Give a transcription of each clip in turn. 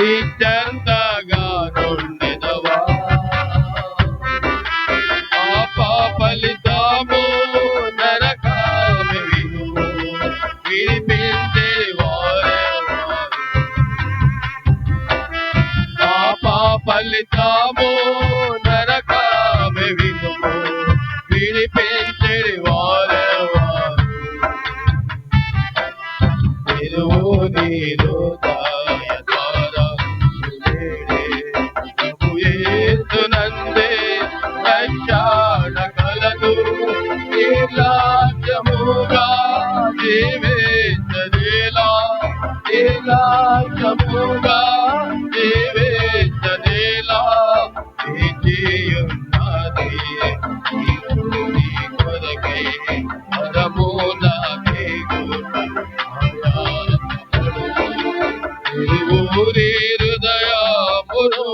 నిశ్చంతగా నుండెదవా పాప ఫలితము నరకామి వినుము విడిపించే వారెవరు పాప ఫలితము నరకామి వినుము విడిపించే వారెవరు నీరు నందే రక్షణ కలదు నిర్లక్ష్యముగా జీవించనేలా నిర్లక్ష్యముగా జీవించనేలా ఉన్నది నీ కొరకే పరము నాకే ఊరి హృదయమును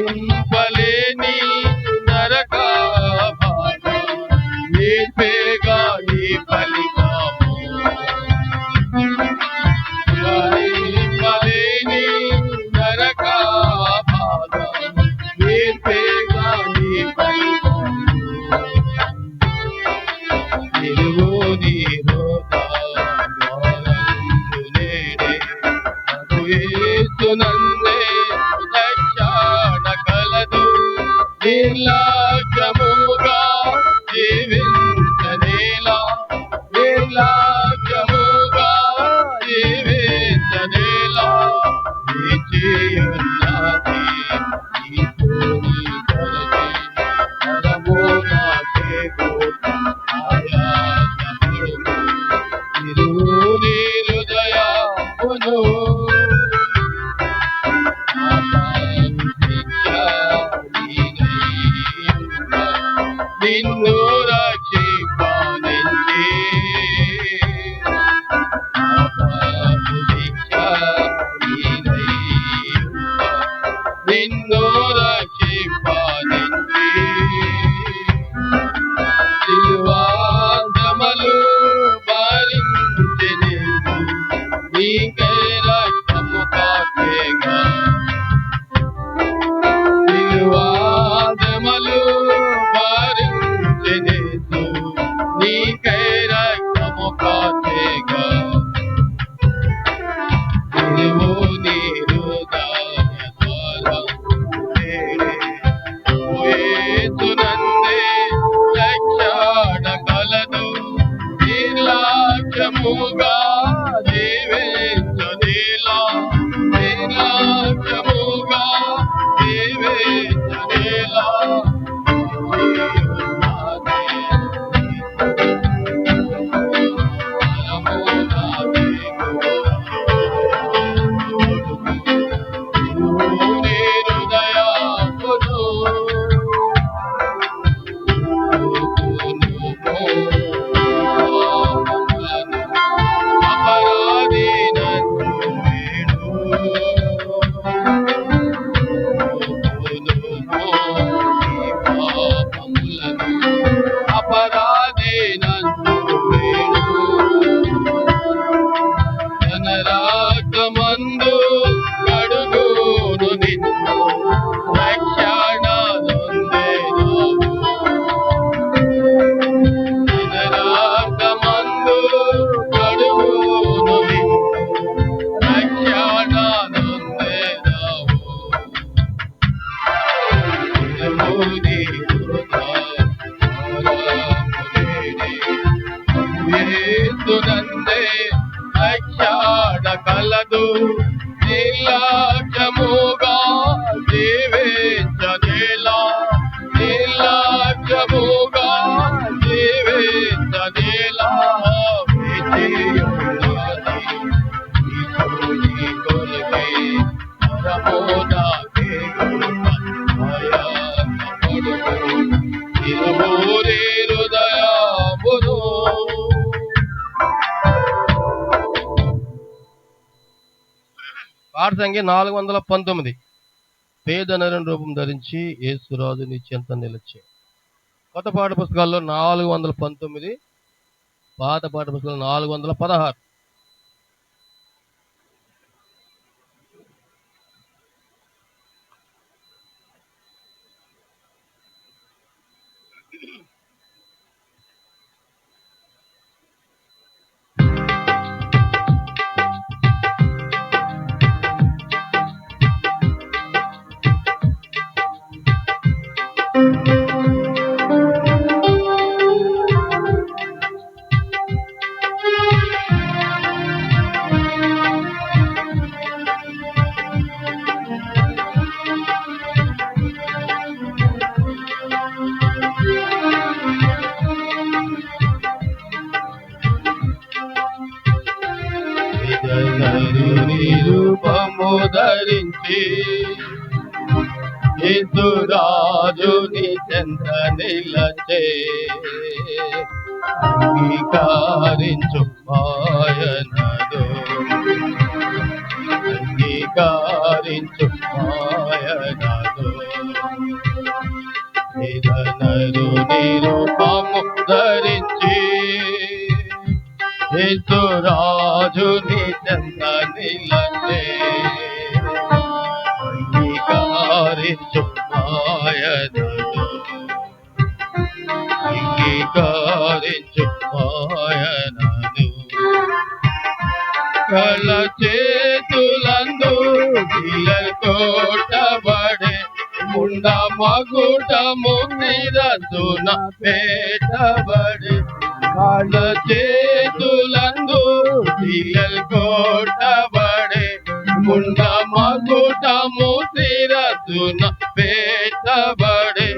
భరింపలేని నరక బాధ నేర్పేగా నీ ఫలితము భరింపలేని నరక బాధ నేర్పేగా నీ ఫలితము నిలువు నీ నందే రక్షణ కలదు నిర్లక్ష్యముగా జీవించనేలా నిర్లక్ష్యముగా జీవించనేలా ఉన్నది నీ కొరకే పరము నాకే ఆయాసపడుము నీ హృదయమును నిన్ను రక్షించి నిన్ను రక్షించి సిలువాదమలు భరించి నీకే రక్తము కాచేగా సిలువాదమలు నీకై రక్తము కాచేగా నీవు నీ హృదయనందే రక్షణ కలదు నిర్లక్ష్యముగా జీవించనేలా నిర్లక్ష్యముగా జీవించనేలా మందు కడుగును నిన్ను రక్షణ మందు కడుగును నిన్ను రక్షణ నందే రక్షణ కలదు నిర్లక్ష్యముగా జీవించనేలా నిర్లక్ష్యముగా జీవించనేలా కొరకే పరము నాకే పాట సంఖ్య 419. పేద నరుని రూపం ధరించి యేసురాజు నీ చెంత నిలిచే. కొత్త పాఠ పుస్తకాల్లో 419, పాత పాఠ పుస్తకాలు 416. రూపము ధరించి యేసురాజుని చెంత నిలచే. అంగీకరించు ఆయనను, అంగీకరించు ఆయనను. నరుని రూపము ధరించి యేసురాజుని చెంత నిలచే. అంగీకరించు ఆయనను, అంగీకరించు ఆయనను. కల చేతులందు కొట్టబడే ముండ మగుటము శిరసున పెట్టబడే. కల చేతులందు కొట్టబడే ముండ మగుటము శిరసున పెట్టబడే.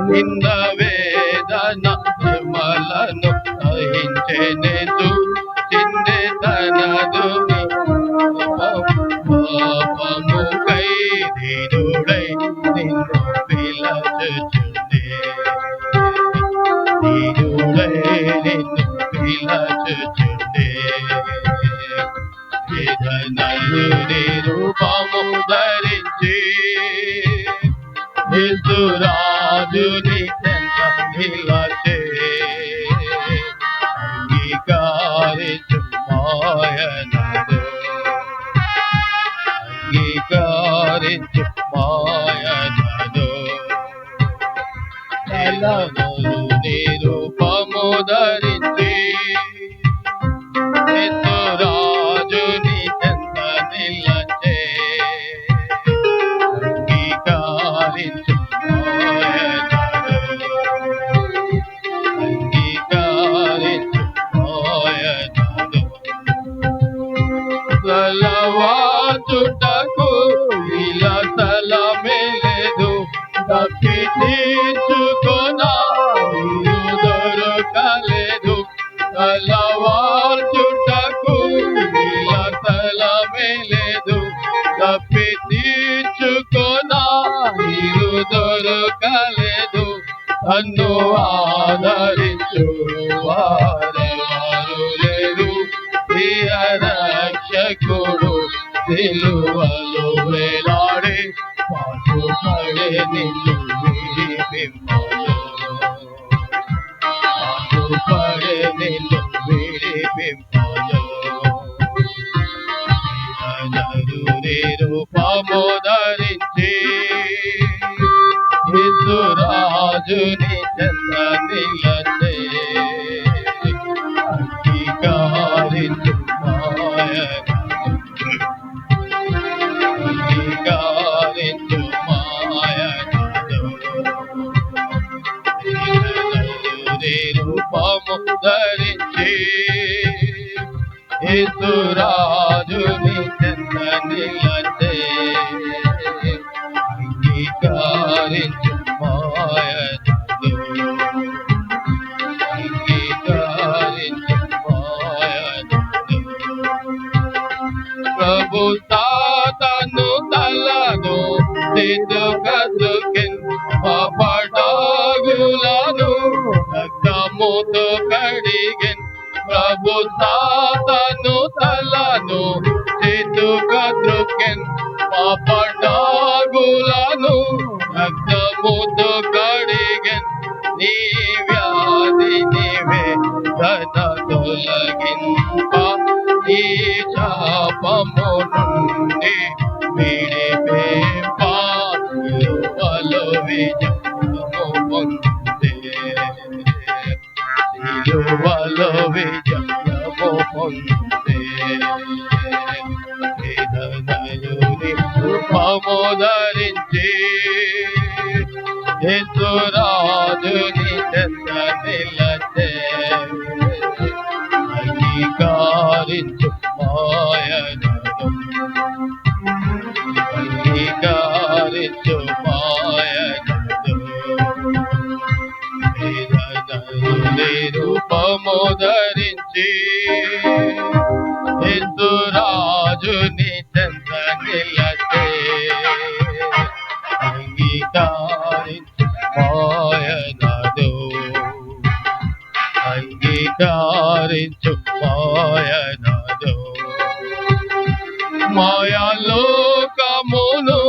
నింద వేదన శ్రమలను సహించెనెను, చిందే తనదు పాపముకై దీనుడై నిన్ను పిలచుచుండే. దీనుడై నిన్ను పిలచుచుండే. నరుని రూపము ధరించి యేసురాజుని చెంత నిలచే. అంగీకరించు ఆయనను, అంగీకరించు ఆయనను. నరుని రూపము ధరించి యేసురాజుని చెంత నిలచే. అంగీకరించు ఆయనను, అంగీకరించు ఆయనను. తలవాచుటకు ఇలా తలమెలేదు, తప్పి తీర్చుకొనా దొరకలేదు. తలవాచుటకు ఇలా తలమెలేదు, తప్పి తీర్చుకొనా దొరకలేదు. నన్ను ఆదరించు వారెవరు లేరు, ప్రియ రక్షకుడు సిలువలో వేలాడే. పాటుపడే నిన్ను విడిపింపను, పాటుపడే నిన్ను విడిపింపను. నరుని రూపము ధరించి యేసురాజుని చెంత నిలచే. అంగీకరించు ఆయనను, అంగీకరించు ఆయనను. నరుని రూపము ధరించి యేసురాజుని చెంత నిలచే. అంగీకరించు ఆయనను, అంగీకరించు ఆయనను. ప్రభు సాతాను తలను సిద్ధుకెన్, పాపడాగులను రక్తముతో కడిగెన్. ప్రభు సాతాను తలను సిద్ధుకెన్, విజయము పొందే సిలువలో విజయము పొందే వేదనయుని రూపము ధరించి యేసురాజుని చెంత నిలచే అంగీకరించు మాయనను అంగీకరించు మాయనను వేదనయుని రూపము ధరించి యేసురాజుని చెంత నిలచే అంగీకరించు మాయనను అంగీకరించు మాయనను మాయాలోకమును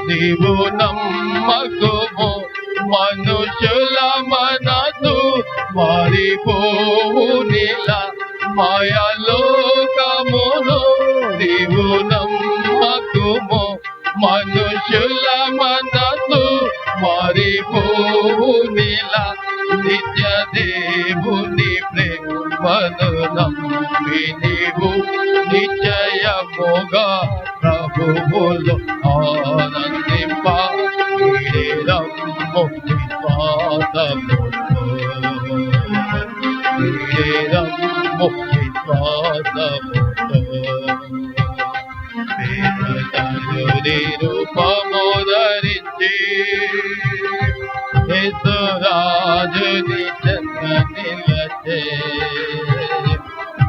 నీవు నమ్మకుము మనుషుల మనసు మారిపోవు నీలా మాయాలోకమును నీవు నమ్మకుము మనుషుల మనసు మారిపోవు నీలా నిత్య దేవుని ప్రేమను నమ్మి నీవు నిశ్చయముగా ప్రభువులో ఆనందింప రమ్ము విశ్వాసముతో రమ్ము విశ్వాసముతో వేదనయుని రూపము ధరించి యేసురాజుని చెంత నిలచే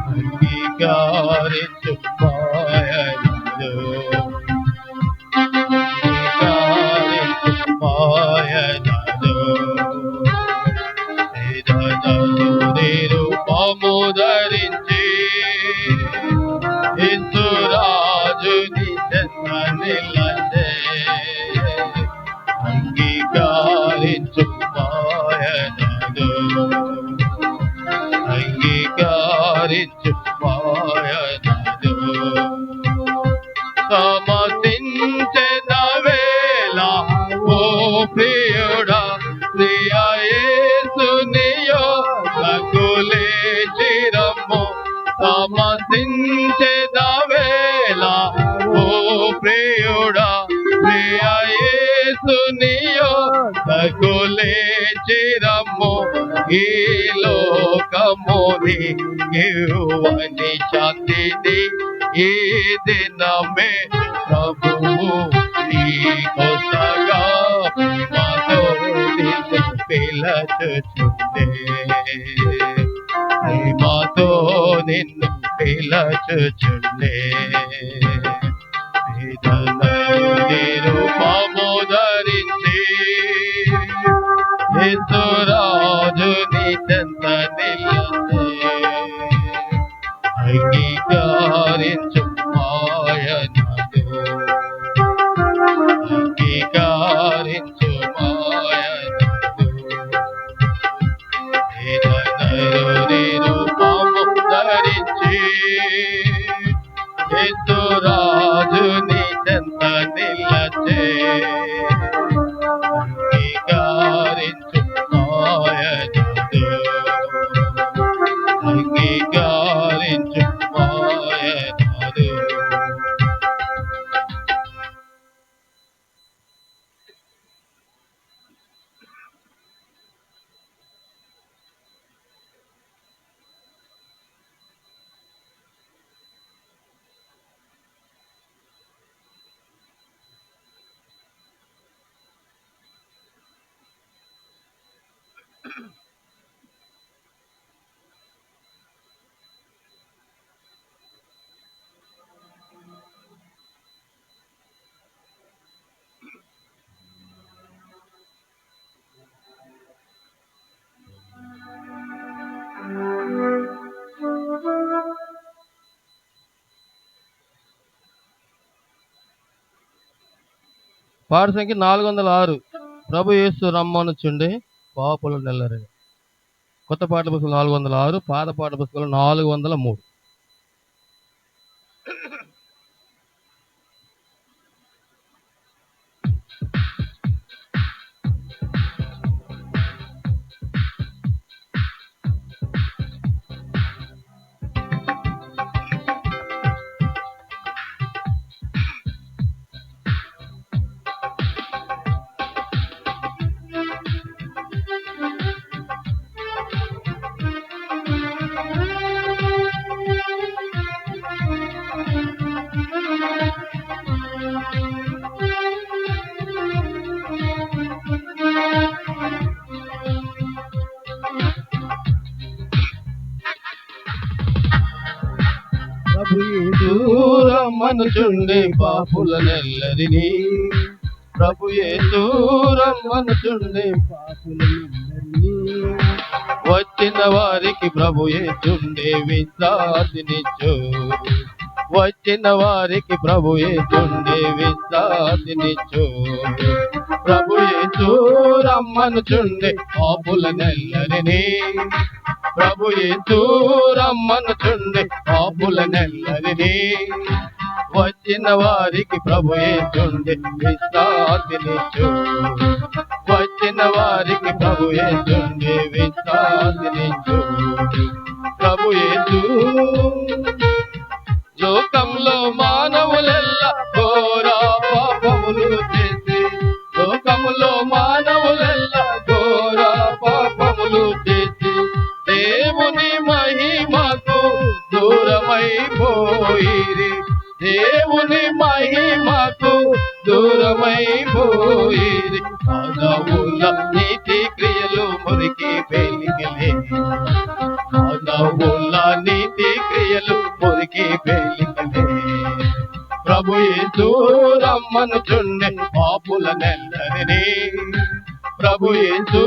అంగీకరించు మాయనను అంగీకరించు మాయనను వేదనయుని రూపము ధరించి యేసురాజుని చెంత నిలచే అంగీకరించు మాయనను అంగీకరించు మాయనను సమసించెద వేళ ఓ ప్రియుడా ప్రియ యేసునియో నకులేచి రమ్ము సమసించెద వేళ ఓ ప్రియుడా ప్రియ యేసునియో నకులేచి రమ్ము ఈ లోకముని యువని శాంతిని ఈ దినమే ప్రభువు నీకొసగా ప్రేమతో నిన్ను పిలచుచుండే ప్రేమతో నిన్ను పిలచుచుండే వేదనయుని రూపము ధరించి యేసురాజుని చెంత నిలచే అంగీకరించు మాయనను అంగీకరించు మాయనను వేదనయుని రూపము ధరించి యేసురాజుని చెంత నిలచే అంగీకరించు మాయనను అంగీకరించు మాయనను పాట సంఖ్య 406 ప్రభు యేసు రమ్మనుచుండే పాపులు నెల్లరని. కొత్త పాటల పుస్తకం 406, పాత పాటల పుస్తకం 403. రమ్మనుచుండే పాపులనెల్లరినీ, ప్రభు యేసు రమ్మనుచుండే పాపులనెల్లరినీ, వచ్చిన వారికి ప్రభు యేసుండే విశ్రాంతినిచ్చు, వచ్చిన వారికి ప్రభు యేసుండే విశ్రాంతినిచ్చు. ప్రభు యేసు రమ్మనుచుండే పాపులనెల్లరినీ, ప్రభు యేసు రమ్మనుచుండే పాపులనెల్లరినీ, వచ్చిన వారికి ప్రభు యేసుండే విశ్రాంతినిచ్చు, వచ్చిన వారికి ప్రభు యేసుండే విశ్రాంతినిచ్చు. ప్రభు యేసు లోకంలో మానవులెల్లా ఘోర పాపములు చేసి, లోకములో మానవులెల్లా ఘోర పాపములు చేసి, దేవుని మహిమకు దూరమైపోయిరి, దేవుని మహిమకు దూరమైపోయిరి. మానవుల నీతి క్రియలు మురికి పెలిగిలే, మానవుల నీతి క్రియలు మురికి పెలిగిలే. ప్రభు యేసు రమ్మనుచుండే పాపులనెల్లరినీ, ప్రభు యేసు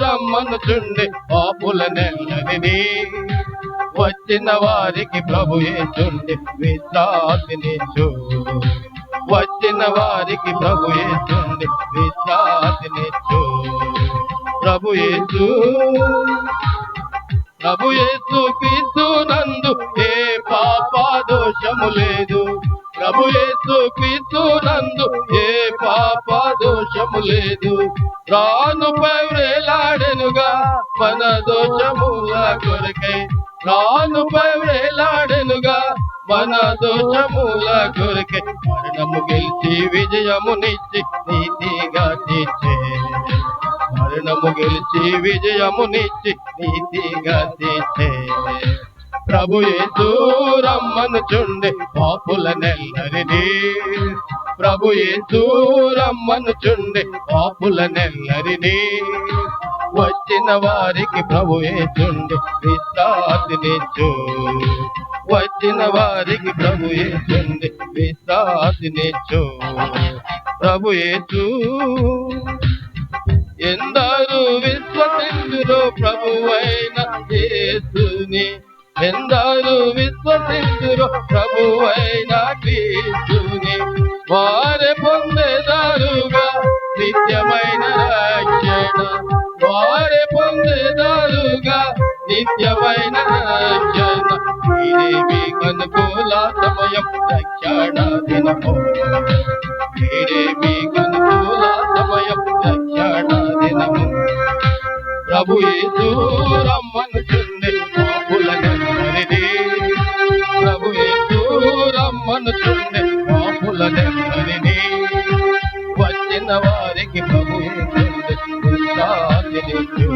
రమ్మనుచుండే పాపులనెల్లరినీ, వచ్చిన వారికి ప్రభు యేసుండే విశ్రాంతినిచ్చు, వచ్చిన వారికి ప్రభు యేసుండే విశ్రాంతినిచ్చు. ప్రభు యేసు క్రీస్తు నందు ఏ పాప దోషము లేదు, ప్రభు యేసు క్రీస్తు నందు ఏ పాప దోషము లేదు. రానుపై వేలాడెనుగా మన దోషముల కొరకై, రానుపై వేలాడెనుగా మన దోషముల కొరకై, మరణము గెలిచి విజయమునిచ్చి నీతిగా తీర్చే, మరణము గెలిచి విజయమునిచ్చి నీతిగా తీర్చే. ప్రభు యేసు రమ్మనుచుండే పాపులనెల్లరినీ, ప్రభు యేసు రమ్మనుచుండే పాపులనెల్లరినీ, వచ్చిన వారికి ప్రభు యేసుండే విశ్రాంతినిచ్చు, వచ్చిన వారికి ప్రభు యేసుండే విశ్రాంతినిచ్చు. ప్రభు యేసు ఎందరూ విశ్వసించురో ప్రభువైన యేసుని, ఎందరూ విశ్వసించురో ప్రభువైన క్రీస్తుని, వారే పొందేదారుగా నిత్యమైన రక్షణ, వారే పొందేదారుగా నిత్యమైన రక్షణ. ఇదే మీకు అనుకూల సమయం రక్షణ దినము, ఇదే మీకు అనుకూల సమయం రక్షణ దినము. ప్రభు యేసు రమ్మనుచుండే పాపులనెల్లరినీ, ప్రభు యేసు రమ్మనుచుండే పాపులనెల్లరినీ, వచ్చిన వారికి ప్రభు యేసుండే విశ్రాంతినిచ్చు,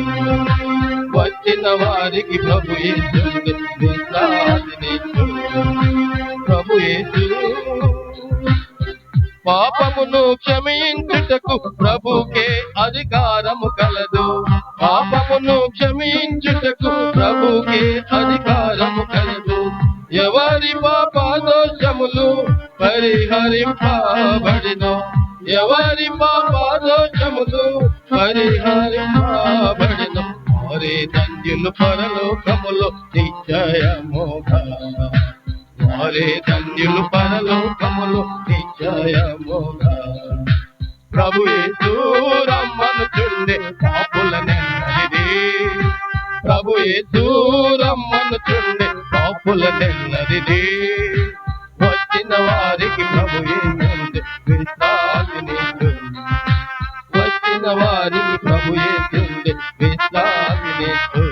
వచ్చిన వారికి ప్రభు యేసుండే విశ్రాంతినిచ్చు. ప్రభు యేసు పాపమును క్షమించుటకు ప్రభుకే అధికారము కలదు, పాపమును క్షమించుటకు ప్రభుకే అధికారము కలదు. ఎవరి పాప దోషములు పరిహరింపబడినో, ఎవరి పాప దోషములు పరిహరింపబడినో, వారే ధన్యులు పరలోకములో నిశ్చయముగా, వారే ధన్యులు పరలోకములో నిశ్చయముగా. ప్రభు యేసు రమ్మనుచుండే పాపులనెల్లరినీ, ప్రభు యేసు రమ్మనుచుండే పాపులనెల్లరినీ, వచ్చిన వారికి ప్రభు యేసుండే విశ్రాంతినిచ్చు, వచ్చిన వారికి ప్రభు యేసుండే విశ్రాంతినిచ్చు.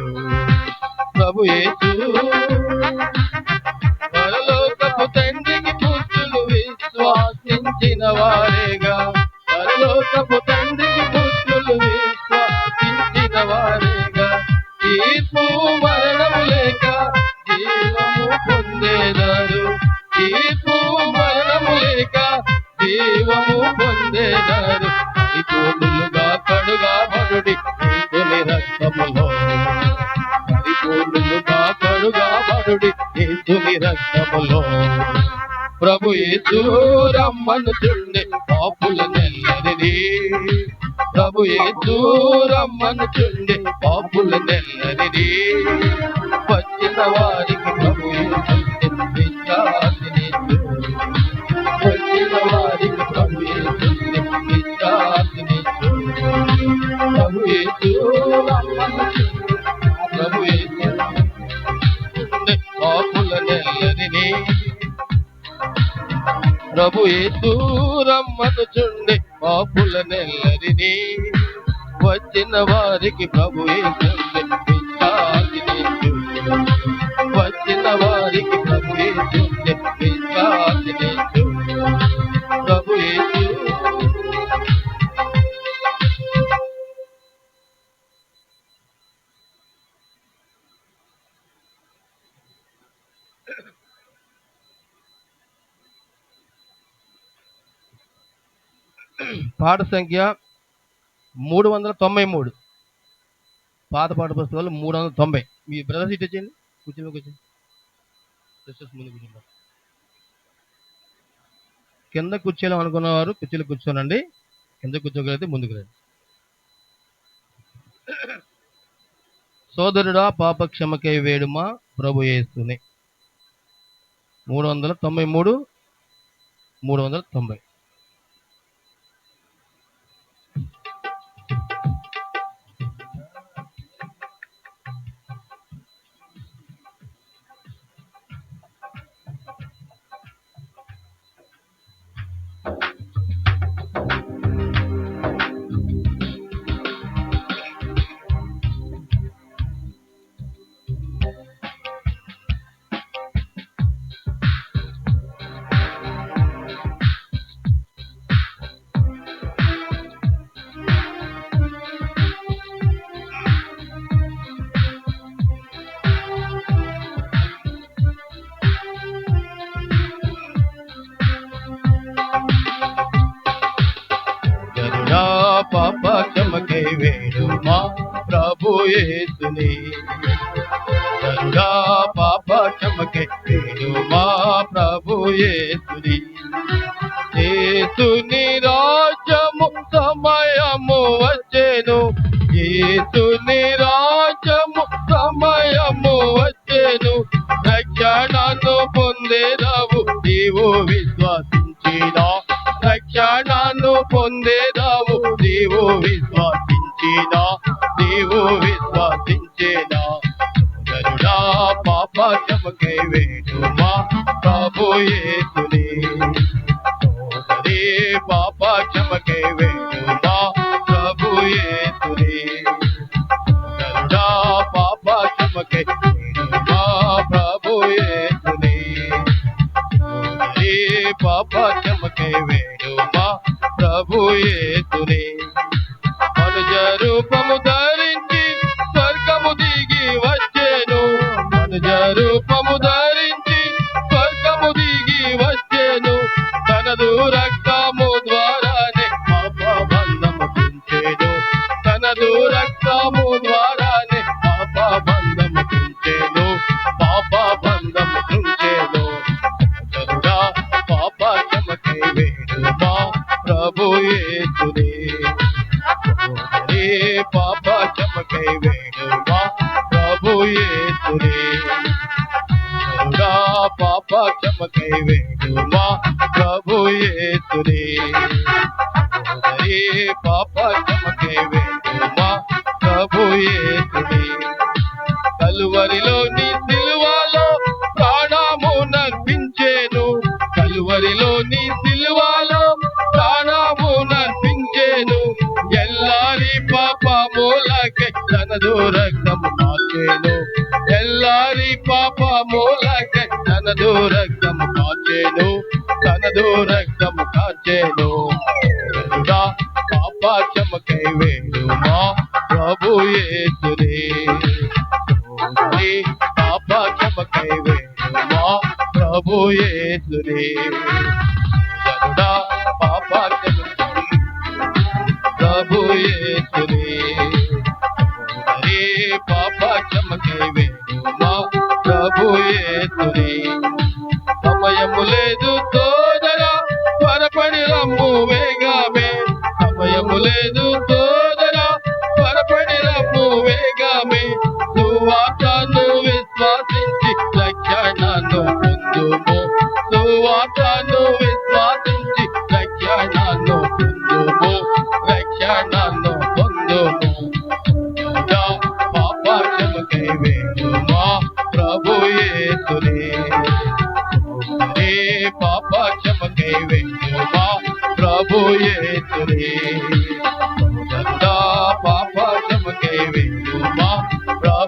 ప్రభు యేసు పరలోకపు తండ్రికి పుత్రులు విశ్వాసించిన వారేగా, పరలోకపు తండ్రికి పుత్రులు విశ్వాసించిన వారేగా, తీర్పు మరణము లేక జీవము పొందేదారు, తీర్పు మరణము లేక జీవము పొందేదారు. పరిపూర్ణులుగా కడుగాబడుడి యేసుని రక్తములో, పరిపూర్ణులుగా కడుగాబడుడి యేసుని రక్తములో. ప్రభు యేసు రమ్మనుచుండే పాపుల నెల్లరిని ప్రభు యేసు రమ్మనుచుండే పాపుల నెల్లరిని వచ్చిన వారికి ప్రభు యేసు విశ్రాంతినిచ్చు వచ్చిన వారికి ప్రభు యేసు విశ్రాంతినిచ్చు ప్రభు యేసు రమ్మనుచుండే ప్రభు యేసు పాపుల నెల్లరిని ప్రభు యేసు రమ్మనుచుండే పాపుల నెల్లరిని వచ్చిన వారికి ప్రభు యేసు విశ్రాంతినిచ్చు వచ్చిన వారికి ప్రభు యేసు విశ్రాంతినిచ్చు ప్రభు యేసు పాట సంఖ్య 393. పాత పాట పుస్తకాలు 390. మీ బ్రదర్ సీట్ వచ్చేయండి, కూర్చోండి ముందు కూర్చుంటాం. కింద కూర్చోలేం అనుకున్నవారు కుర్చీలో కూర్చోనండి, కింద కూర్చోగలిగితే ముందుకు రండి. సోదరుడా పాప క్షమకై వేడుమా ప్రభు యేసుని. 393, 390. పాప క్షమకై వేడుమా ప్రభు యేసుని కరుణా పాప క్షమకై వేడుమా ప్రభు యేసుని యేసుని రాజ్యము సమయము వచ్చెను యేసుని రాజ్యము సమయము వచ్చెను రక్షణను పొందేదావు నీవు విశ్వాసించినా రక్షణను పొందేదావు నీవు విశ్వాసించినా కరుణా పాప క్షమకై వేడుమా ప్రభు యేసుని సోదరీ పాప క్షమకై వేడుమా ప్రభు యేసుని కరుణా పాప క్షమకై వేడుమా ప్రభు యేసుని సోదరీ పాప క్షమకై వేడుమా ప్రభు యేసుని మనుజ రూపము ధరించి స్వర్గము దిగి వచ్చెను మనుజ రూపము ధరించి స్వర్గము దిగి వచ్చెను తనదు రక్తము ద్వారానే పాప బంధము తుంచెను తనదు రక్తము ద్వారానే పాప బంధము తుంచెను కరుణా పాప క్షమకై వేడుమా ప్రభు యేసుని సోదరీ పాప క్షమకై వేడుమా ప్రభు యేసుని కరుణా పాప క్షమకై వేడుమా ప్రభు యేసుని సోదరీ పాప క్షమకై వేడుమా ప్రభు యేసుని కలువరిలోని సిలువలో ప్రాణము నర్పించెను కలువరిలోని సిలువలో ప్రాణము నర్పించెను ఎల్లారి పాపములకై తనదు రక్తము కాచెను ఎల్లారి పాపములకై తనదు రక్తము కాచెను కరుణా పాప క్షమకై వేడుమా ప్రభు యేసుని సోదరీ పాప క్షమకై వేడుమా ప్రభు యేసుని కరుణా పాప క్షమకై ప్రభు యేసుని సోదరీ పాప క్షమకై వేడుమా ప్రభు యేసుని సమయము లేదు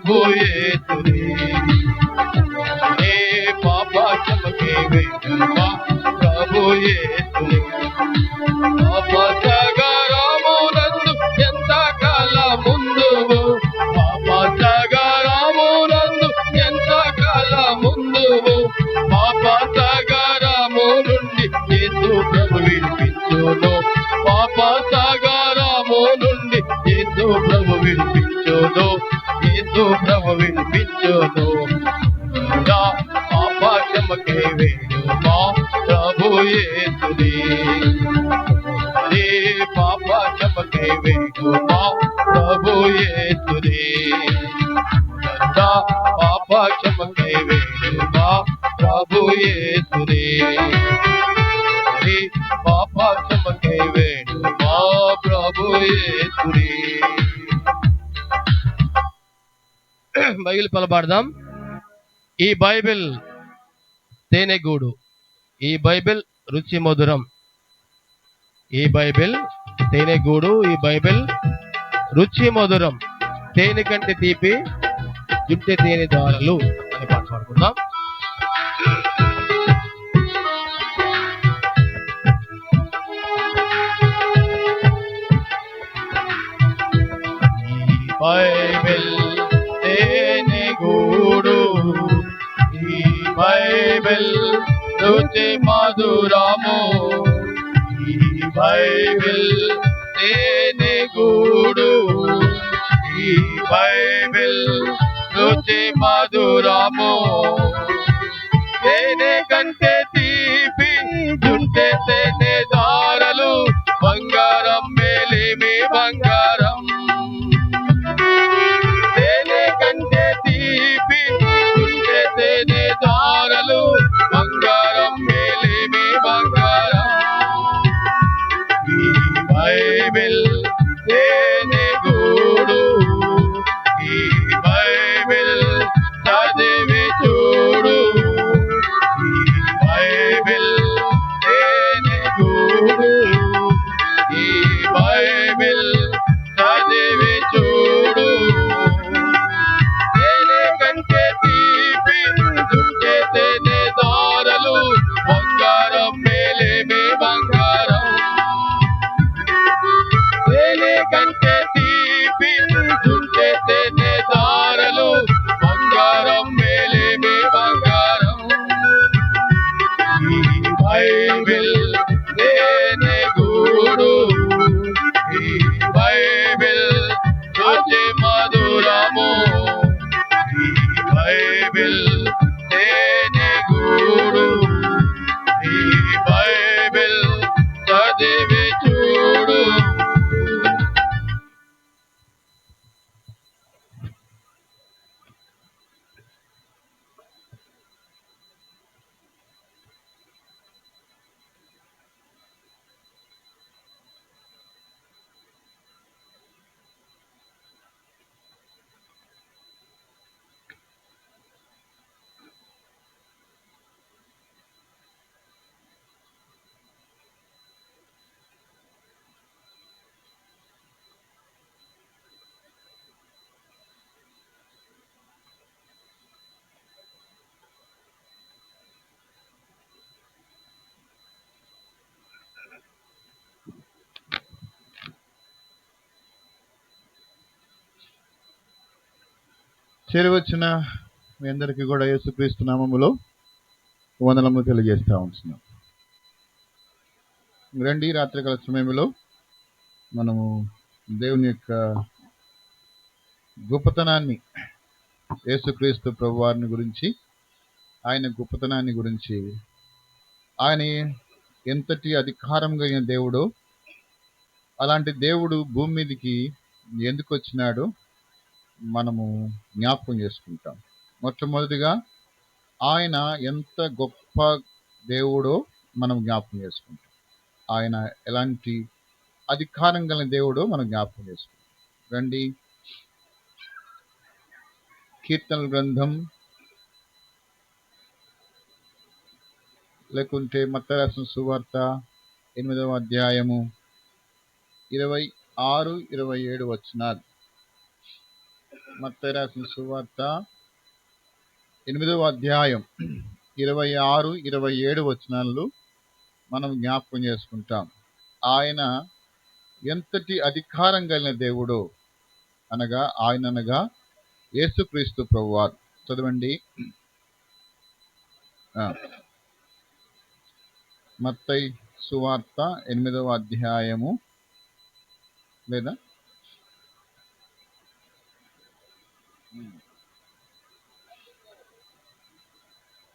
ప్రభు యేసునే ఏ పాప క్షమకై వేడుమా ప్రభు యేసునే పాప సగరమునందు ఎంత కాల ముందువు పాప సగరమునందు ఎంత కాల ముందువు పాప సగరము నుండి యేసు ప్రభు విడిపించును పాప సగరము నుండి యేసు ప్రభు విడిపించును యేసు ప్రభు విడిపించును పాప క్షమకై వేడుమా ప్రభు యేసునే పాప క్షమకై వేడుమా ప్రభు యేసునే పాప క్షమకై వేడుమా ప్రభు యేసునే పాప క్షమకై వేడుమా ప్రభు యేసునే. బైబిల్ పలబాడదాం. ఈ బైబిల్ తేనెగూడు, ఈ బైబిల్ రుచి మధురం, ఈ బైబిల్ తేనెగూడు, ఈ బైబిల్ రుచి మధురం, తేనె కంటే తీపి జుంటె తేనె దారులు అని పాట పాడుకుందాం. ఈ బైబిల్ తేనెగూడు, ఈ బైబిల్ రుచి మధురము, ఈ బైబిల్ తేనెగూడు, ఈ బైబిల్ రుచి మధురము, తేనె కంటే తీపి జుంటె తేనె దారలు, బంగారం మేలిమి బంగారం, తేనె కంటే తీపి జుంటె తేనె దారలు, బంగారం మేలిమి బంగారం. ఈ బైబిల్ తేనెగూడు, ఈ బైబిల్ చదివి చూడు, ఈ బైబిల్ తేనెగూడు, ఈ బైబిల్ చదివి చూడు, తేనె కంటే తీపి జుంటె తేనె దారలు, బంగారం మేలిమి బంగారం, తేనె కంటే తీపి జుంటె తేనె దారలు, బంగారం మేలిమి బంగారం. ఈ బైబిల్ తేనెగూడు, ఈ బైబిల్ రుచి మధురము, ఈ బైబిల్ తేనెగూడు, ఈ బైబిల్ చదివి చూడు. చేరవచ్చిన మీ అందరికీ కూడా యేసుక్రీస్తు నామములో వందనములు తెలియజేస్తా ఉంటున్నాం. రండి, రాత్రికాల సమయంలో మనము దేవుని యొక్క గొప్పతనాన్ని, యేసుక్రీస్తు ప్రభువారిని గురించి, ఆయన గొప్పతనాన్ని గురించి, ఆయన ఎంతటి అధికారం కలిగిన దేవుడో, అలాంటి దేవుడు భూమి మీదకి ఎందుకు వచ్చినాడో మనము జ్ఞాపకం చేసుకుంటాం. మొట్టమొదటిగా ఆయన ఎంత గొప్ప దేవుడో మనం జ్ఞాపకం చేసుకుంటాం. ఆయన ఎలాంటి అధికారం కలిగిన దేవుడో మనం జ్ఞాపకం చేసుకుంటాం. రండి, కీర్తనల గ్రంథం లేకుంటే మత్తయి రాసిన సువార్త 8వ అధ్యాయము 26, 27 వచనాలు. మత్తయి రాసిన సువార్త 8వ అధ్యాయం 26, 27 వచనాలు మనం జ్ఞాపకం చేసుకుంటాం. ఆయన ఎంతటి అధికారం కలిగిన దేవుడు అనగా యేసుక్రీస్తు ప్రభువారు. చదవండి. మత్తయి సువార్త 8వ అధ్యాయము, లేదా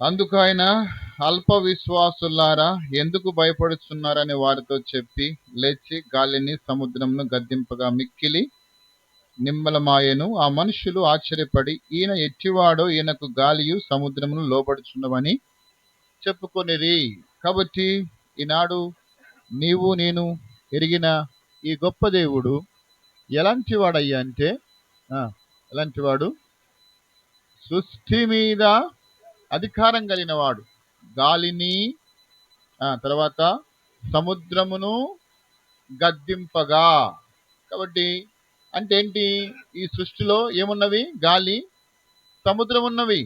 అందుకు ఆయన, అల్ప విశ్వాసులారా ఎందుకు భయపడుతున్నారని వారితో చెప్పి లేచి గాలిని సముద్రమును గద్దింపగా మిక్కిలి నిమ్మలమాయెను. ఆ మనుషులు ఆశ్చర్యపడి, ఈయన ఎట్టివాడో, ఈయనకు గాలియు సముద్రమును లోబడుచున్నవని చెప్పుకొనిరి. కాబట్టి ఈనాడు నీవు నేను ఎరిగిన ఈ గొప్ప దేవుడు ఎలాంటి వాడయ్యా అంటే, ఎలాంటి వాడు? సృష్టి మీద అధికారం కలిగిన వాడు. గాలిని, తర్వాత సముద్రమును గద్దింపగా. కాబట్టి అంటే ఏంటి? ఈ సృష్టిలో ఏమున్నవి? గాలి, సముద్రం ఉన్నవి.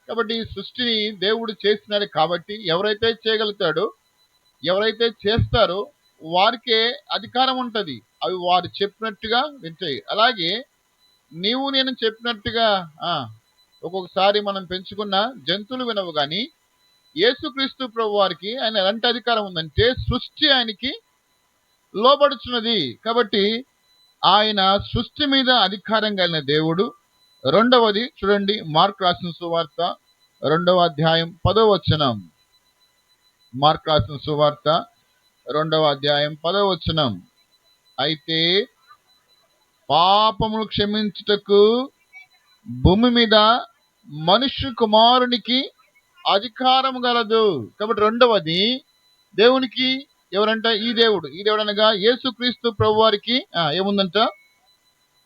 కాబట్టి ఈ సృష్టిని దేవుడు చేసినాడు. కాబట్టి ఎవరైతే చేయగలుగుతాడో, ఎవరైతే చేస్తారో వారికే అధికారం ఉంటుంది. అవి వారు చెప్పినట్టుగా వింటాయి. అలాగే నీవు నేను చెప్పినట్టుగా ఒక్కొక్కసారి మనం పెంచుకున్న జంతువులు వినవు, కానీ యేసుక్రీస్తు ప్రభు వారికి ఆయన ఎలాంటి అధికారం ఉందంటే సృష్టి ఆయనకి లోబడుచున్నది. కాబట్టి ఆయన సృష్టి మీద అధికారం కలిగిన దేవుడు. రెండవది చూడండి, మార్కు రాసిన సువార్త 2వ అధ్యాయం 10వ వచనం. మార్కు రాసిన సువార్త 2వ అధ్యాయం 10వ వచనం. అయితే పాపములు క్షమించుటకు భూమి మీద మనుష్య కుమారునికి అధికారం గలదు. కాబట్టి రెండవది దేవునికి ఎవరంట? ఈ దేవుడు అనగా యేసుక్రీస్తు ప్రభు వారికి ఏముందంట?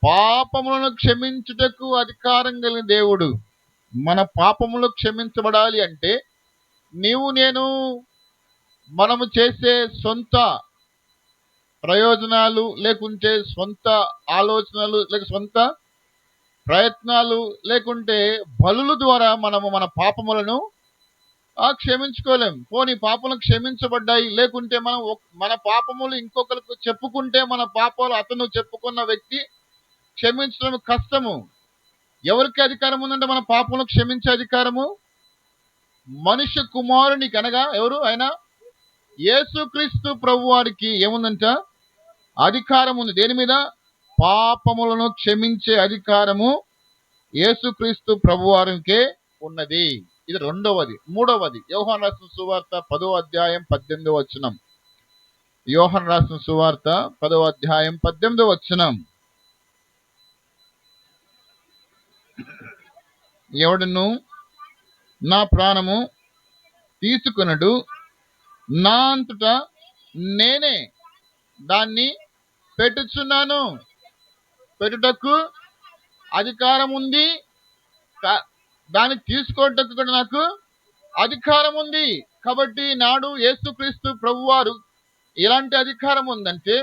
పాపములను క్షమించుటకు అధికారం కలిగిన దేవుడు. మన పాపములు క్షమించబడాలి అంటే నీవు నేను మనము చేసే సొంత ప్రయోజనాలు, లేకుంటే సొంత ఆలోచనలు, లేక సొంత ప్రయత్నాలు, లేకుంటే బలుల ద్వారా మనము మన పాపములను క్షమించుకోలేం. పోనీ పాపములు క్షమించబడ్డాయి, లేకుంటే మనం మన పాపములు ఇంకొకరికి చెప్పుకుంటే మన పాపాలు అతను చెప్పుకున్న వ్యక్తి క్షమించడం కష్టము. ఎవరికి అధికారం ఉందంటే మన పాపములు క్షమించే అధికారము మనుష్య కుమారునికి, అనగా ఎవరు? ఆయన యేసుక్రీస్తు ప్రభు వారికి ఏముందంట? అధికారం ఉంది. దేని మీద? పాపములను క్షమించే అధికారము యేసుక్రీస్తు ప్రభు వారికే ఉన్నది. ఇది రెండవది. మూడవది యోహాను రాసిన సువార్త 10వ అధ్యాయం 18వ వచనం. యోహాను రాసిన సువార్త 10వ అధ్యాయం 18వ వచనం. ఎవడును నా ప్రాణము తీసుకొనడు, నా అంతటా నేనే దాన్ని పెట్టుచున్నాను. పెట్టుటకు అధికారం ఉంది, దాన్ని తీసుకోవటకు కూడా నాకు అధికారం ఉంది. కాబట్టి నాడు యేసుక్రీస్తు ప్రభువారు ఎలాంటి అధికారం ఉందంటే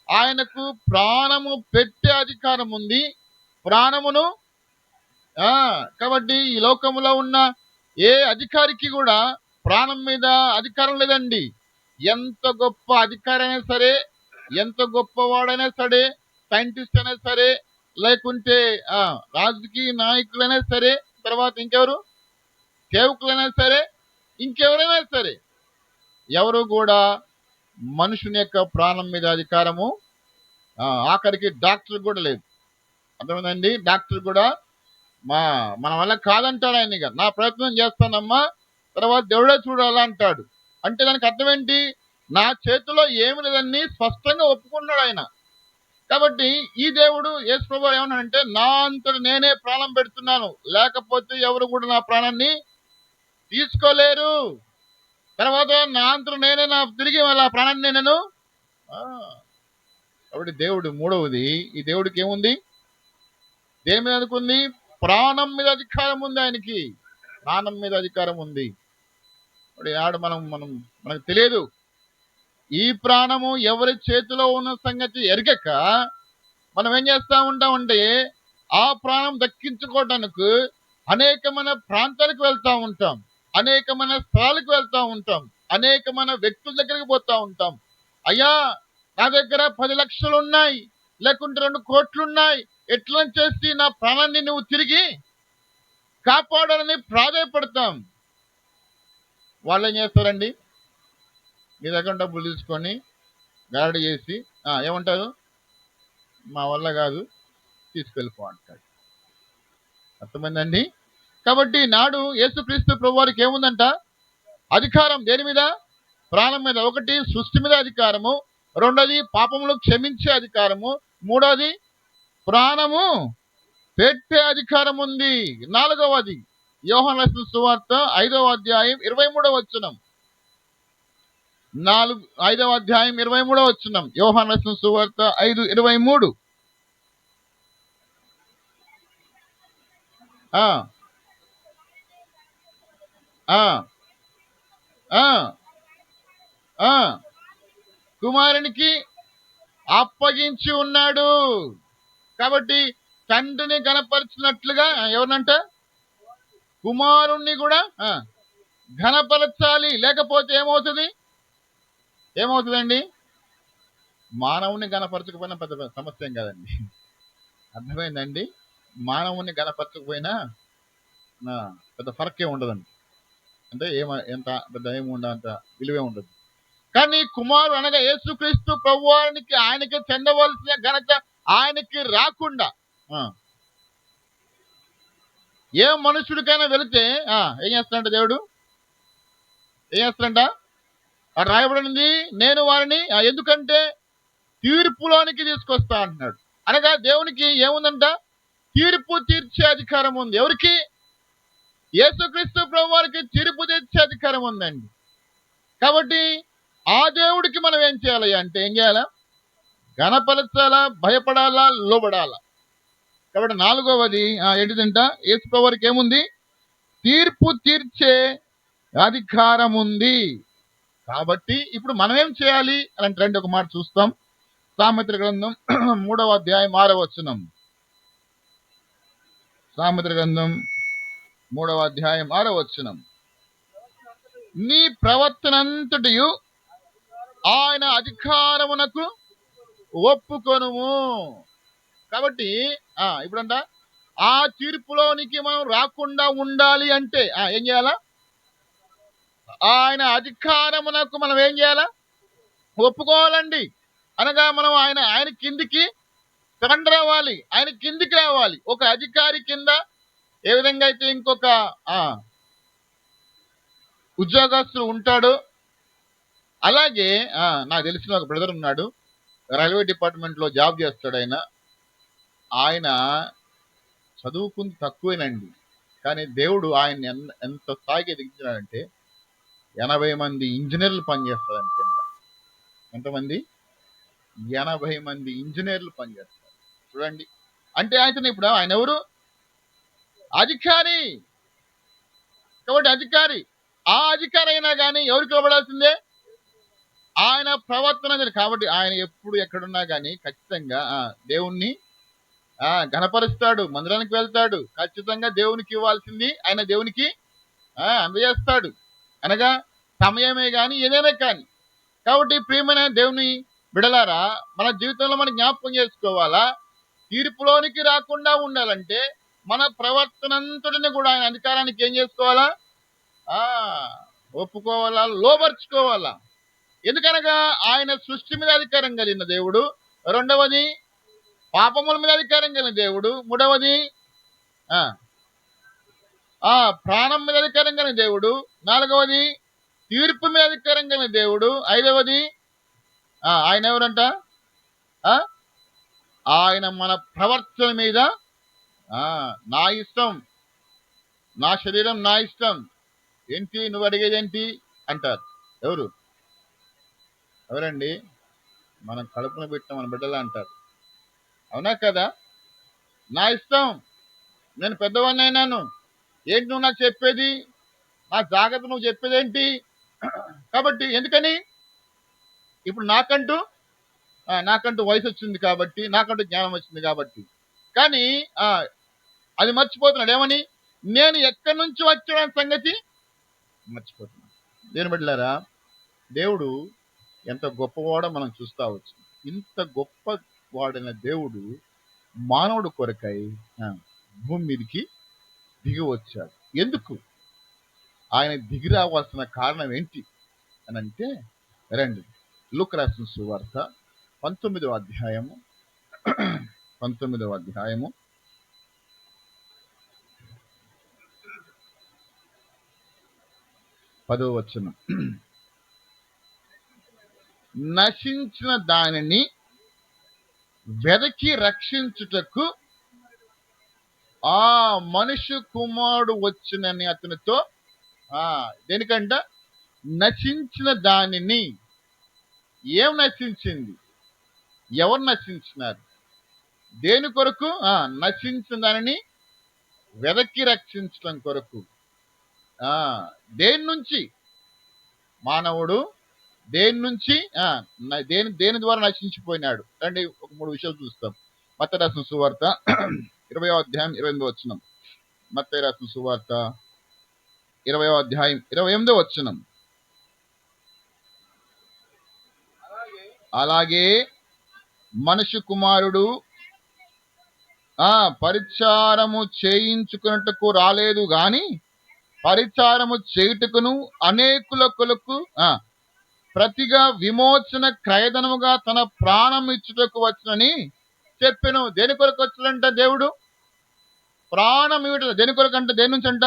ఆయనకు ప్రాణము పెట్టే అధికారం ఉంది, ప్రాణమును. కాబట్టి ఈ లోకంలో ఉన్న ఏ అధికారికి కూడా ప్రాణం మీద అధికారం లేదండి. ఎంత గొప్ప అధికారి అయినా సరే, ఎంత గొప్పవాడైనా సరే, సైంటిస్ట్ అయినా సరే, లేకుంటే రాజకీయ నాయకులైనా సరే, తర్వాత ఇంకెవరు, సేవకులైనా సరే, ఇంకెవరైనా సరే, ఎవరు కూడా మనుషుని యొక్క ప్రాణం మీద అధికారము, ఆఖరికి డాక్టర్ కూడా లేదు. అర్థమైందండి? డాక్టర్ కూడా మన వల్ల కాదంటాడు. ఆయన నా ప్రయత్నం చేస్తానమ్మా, తర్వాత దేవుడే చూడాలా అంటాడు. అంటే దానికి అర్థం ఏంటి? నా చేతిలో ఏమి లేదని స్పష్టంగా ఒప్పుకున్నాడు ఆయన. కాబట్టి ఈ దేవుడు యేసు ప్రభువు ఏమన్నాడంటే, నా అంతట నేనే ప్రాణం పెడుతున్నాను, లేకపోతే ఎవరు కూడా నా ప్రాణాన్ని తీసుకోలేరు. తర్వాత నా అంతట నేనే తిరిగి వాళ్ళ ప్రాణాన్ని నేను. కాబట్టి దేవుడు మూడవది, ఈ దేవుడికి ఏముంది? దేని మీద అనుకుంది? ప్రాణం మీద అధికారం ఉంది. ఆయనకి ప్రాణం మీద అధికారం ఉంది. ఆడు మనకు తెలియదు. ఈ ప్రాణము ఎవరి చేతిలో ఉన్న సంగతి ఎరగక మనం ఏం చేస్తూ ఉంటామంటే ఆ ప్రాణం దక్కించుకోవడానికి అనేకమైన ప్రాంతాలకు వెళ్తా ఉంటాం, అనేకమైన స్థలాలకు వెళ్తా ఉంటాం, అనేకమైన వ్యక్తుల దగ్గరికి పోతా ఉంటాం. అయ్యా, నా దగ్గర 10 లక్షలు ఉన్నాయి, లేకుంటే 2 కోట్లు ఉన్నాయి, ఎట్లా చేసి నా ప్రాణాన్ని నువ్వు తిరిగి కాపాడాలని ప్రాధాయపడతాం. వాళ్ళు ఏం చేస్తారండి? మీ దగ్గర డబ్బులు తీసుకొని గారడి చేసి ఏమంటారు? మా వల్ల కాదు, తీసుకెళ్ళిపో అంటాడు. అర్థమైందండి? కాబట్టి నాడు యేసుక్రీస్తు ప్రభువారికి ఏముందంట? అధికారం దేని మీద? ప్రాణం మీద. ఒకటి సృష్టి మీద అధికారము, రెండోది పాపములు క్షమించే అధికారము, మూడోది ప్రాణము పెట్టే అధికారం ఉంది. నాలుగవది యోహాను రాసిన సువార్త 5వ అధ్యాయం 23వ వచనం. 5వ అధ్యాయం 23వ వచనం. యోహాను రాసిన సువార్త 5:23. ఆ ఆ ఆ ఆ కుమారునికి అప్పగించి ఉన్నాడు. కాబట్టి తండ్రిని ఘనపరచినట్లుగా ఎవరినంట? కుమారుణ్ణి కూడా ఘనపరచాలి. లేకపోతే ఏమవుతుందండి? మానవుని ఘనపరచకపోయినా పెద్ద సమస్య ఏం కాదండి. అర్థమైందండి? మానవుని ఘనపరచకపోయినా పెద్ద ఫరకే ఉండదండి. అంటే ఎంత పెద్ద ఏముండంత విలువే ఉండదు. కానీ కుమారుడు అనగా యేసుక్రీస్తు ప్రభువానికి ఆయనకి చెందవలసిన ఘనత ఆయనకి రాకుండా ఏ మనుషుడికైనా వెళితే ఏం చేస్తాడంట దేవుడు? ఏం చేస్తాడంట? రాయబడింది, నేను వారిని ఎందుకంటే తీర్పులోనికి తీసుకొస్తా అంటున్నాడు. అనగా దేవునికి ఏముందంట? తీర్పు తీర్చే అధికారం ఉంది. ఎవరికి? యేసుక్రీస్తు ప్రభువారికి తీర్పు తీర్చే అధికారం ఉందండి. కాబట్టి ఆ దేవుడికి మనం ఏం చేయాలి అంటే ఏం చేయాలా? ఘనపరచాలా, భయపడాలా, లోబడాలా. కాబట్టి నాలుగవది ఏంటిదంట? యేసు ప్రభువారికి ఏముంది? తీర్పు తీర్చే అధికారం ఉంది. కాబట్టి ఇప్పుడు మనం ఏం చేయాలి అని అంటే రండి ఒక మాట చూస్తాం. సామెతల గ్రంథం 3వ అధ్యాయం 6వ వచనం. సామెతల గ్రంథం 3వ అధ్యాయం 6వ వచనం. నీ ప్రవర్తనంతటియు ఆయన అధికారమునకు ఒప్పుకొనుము. కాబట్టి ఇప్పుడంట ఆ తీర్పులోనికి మనం రాకుండా ఉండాలి అంటే ఏం చేయాలా? ఆయన అధికారమునకు మనం ఏం చేయాలా? ఒప్పుకోవాలండి. అనగా మనం ఆయన కిందికి సరెండర్ అవ్వాలి, ఆయన కిందికి రావాలి. ఒక అధికారి కింద ఏ విధంగా అయితే ఇంకొక ఉద్యోగస్తుడు ఉంటాడు, అలాగే నాకు తెలిసిన ఒక బ్రదర్ ఉన్నాడు, రైల్వే డిపార్ట్మెంట్లో జాబ్ చేస్తాడు. ఆయన చదువుకుంది తక్కువేనండి, కానీ దేవుడు ఆయన ఎంత స్థాయికి ఎదిగించాడంటే 80 మంది ఇంజనీర్లు పనిచేస్తారని కింద. ఎంతమంది? 80 మంది ఇంజనీర్లు పనిచేస్తారు. చూడండి, అంటే ఇప్పుడు ఆయన ఎవరు? అధికారి. కాబట్టి అధికారి, ఆ అధికారి అయినా కానీ ఎవరికి లోబడాల్సిందే? ఆయన ప్రవర్తన. కాబట్టి ఆయన ఎప్పుడు ఎక్కడున్నా కానీ ఖచ్చితంగా దేవుణ్ణి ఘనపరుస్తాడు, మందిరానికి వెళ్తాడు, ఖచ్చితంగా దేవునికి ఇవ్వాల్సింది ఆయన దేవునికి అందజేస్తాడు. అనగా సమయమే కానీ ఏదైనా కానీ. కాబట్టి ప్రియమైన దేవుని బిడలారా, మన జీవితంలో మనం జ్ఞాపకం చేసుకోవాలా? తీర్పులోనికి రాకుండా ఉండాలంటే మన ప్రవర్తనంతటిని కూడా ఆయన అధికారానికి ఏం చేసుకోవాలా? ఒప్పుకోవాలా, లోబర్చుకోవాలా. ఎందుకనగా ఆయన సృష్టి మీద అధికారం కలిగిన దేవుడు, రెండవది పాపముల మీద అధికారం కలిగిన దేవుడు, మూడవది ప్రాణం మీద అధికారం కలిగిన దేవుడు, నాలుగవది తీర్పు మీద అధికారం కలిగిన దేవుడు, ఐదవది ఆయన ఎవరంట? ఆయన మన ప్రవర్తన మీద నా ఇష్టం, నా శరీరం నా ఇష్టం, ఏంటి నువ్వు అడిగేదేంటి అంటారు. ఎవరండి? మనం కడుపున పెట్టిన మన బిడ్డలా అంటారు. అవునా కదా? నా ఇష్టం, నేను పెద్దవాడిని అయినాను, ఏంటి నువ్వు నాకు చెప్పేది? నా జాగ్రత్త నువ్వు చెప్పేదేంటి? కాబట్టి ఎందుకని? ఇప్పుడు నాకంటూ వయసు వచ్చింది కాబట్టి, నాకంటూ జ్ఞానం వచ్చింది కాబట్టి, కానీ అది మర్చిపోతున్నాడు. ఏమని? నేను ఎక్కడి నుంచి వచ్చాడనే సంగతి మర్చిపోతున్నాడు. దేని బిడ్డలారా, దేవుడు ఎంత గొప్పవాడో మనం చూస్తా వచ్చు. ఇంత గొప్ప వాడైన దేవుడు మానవుడు కొరకై భూమి మీదకి దిగి వచ్చాడు. ఎందుకు ఆయన దిగి రావాల్సిన కారణం ఏంటి అని అంటే, రండి లూకా రాసిన సువార్త 19వ అధ్యాయము 10వ వచనం. నశించిన దానిని వెదకి రక్షించుటకు ఆ మనుష్య కుమారుడు వచ్చునని అతనితో దేనికంట? నశించిన దానిని. ఏం నశించింది? ఎవరు నశించినారు? దేని కొరకు? నశించిన దానిని వెదకి రక్షించడం కొరకు. దేని నుంచి? మానవుడు దేని నుంచి దేని ద్వారా నశించిపోయినాడు? రండి ఒక 3 విషయాలు చూస్తాం. మత్తయి రాసిన సువార్త 20వ అధ్యాయం 28వ వచనం. మత్తయి రాసిన సువార్త 20వ అధ్యాయం 28వ వచనం. అలాగే మనుష్య కుమారుడు పరిచారము చేయించుకున్నట్టుకు రాలేదు గాని పరిచారము చేయుటకును అనేకుల కొరకు ప్రతిగా విమోచన క్రయధనముగా తన ప్రాణం ఇచ్చుటకు వచ్చనని చెప్పెను. దేని కొరకు వచ్చాడంట దేవుడు? ప్రాణం ఇవ్వట. దేని కొరకు అంటే? దేని నుంచి అంట?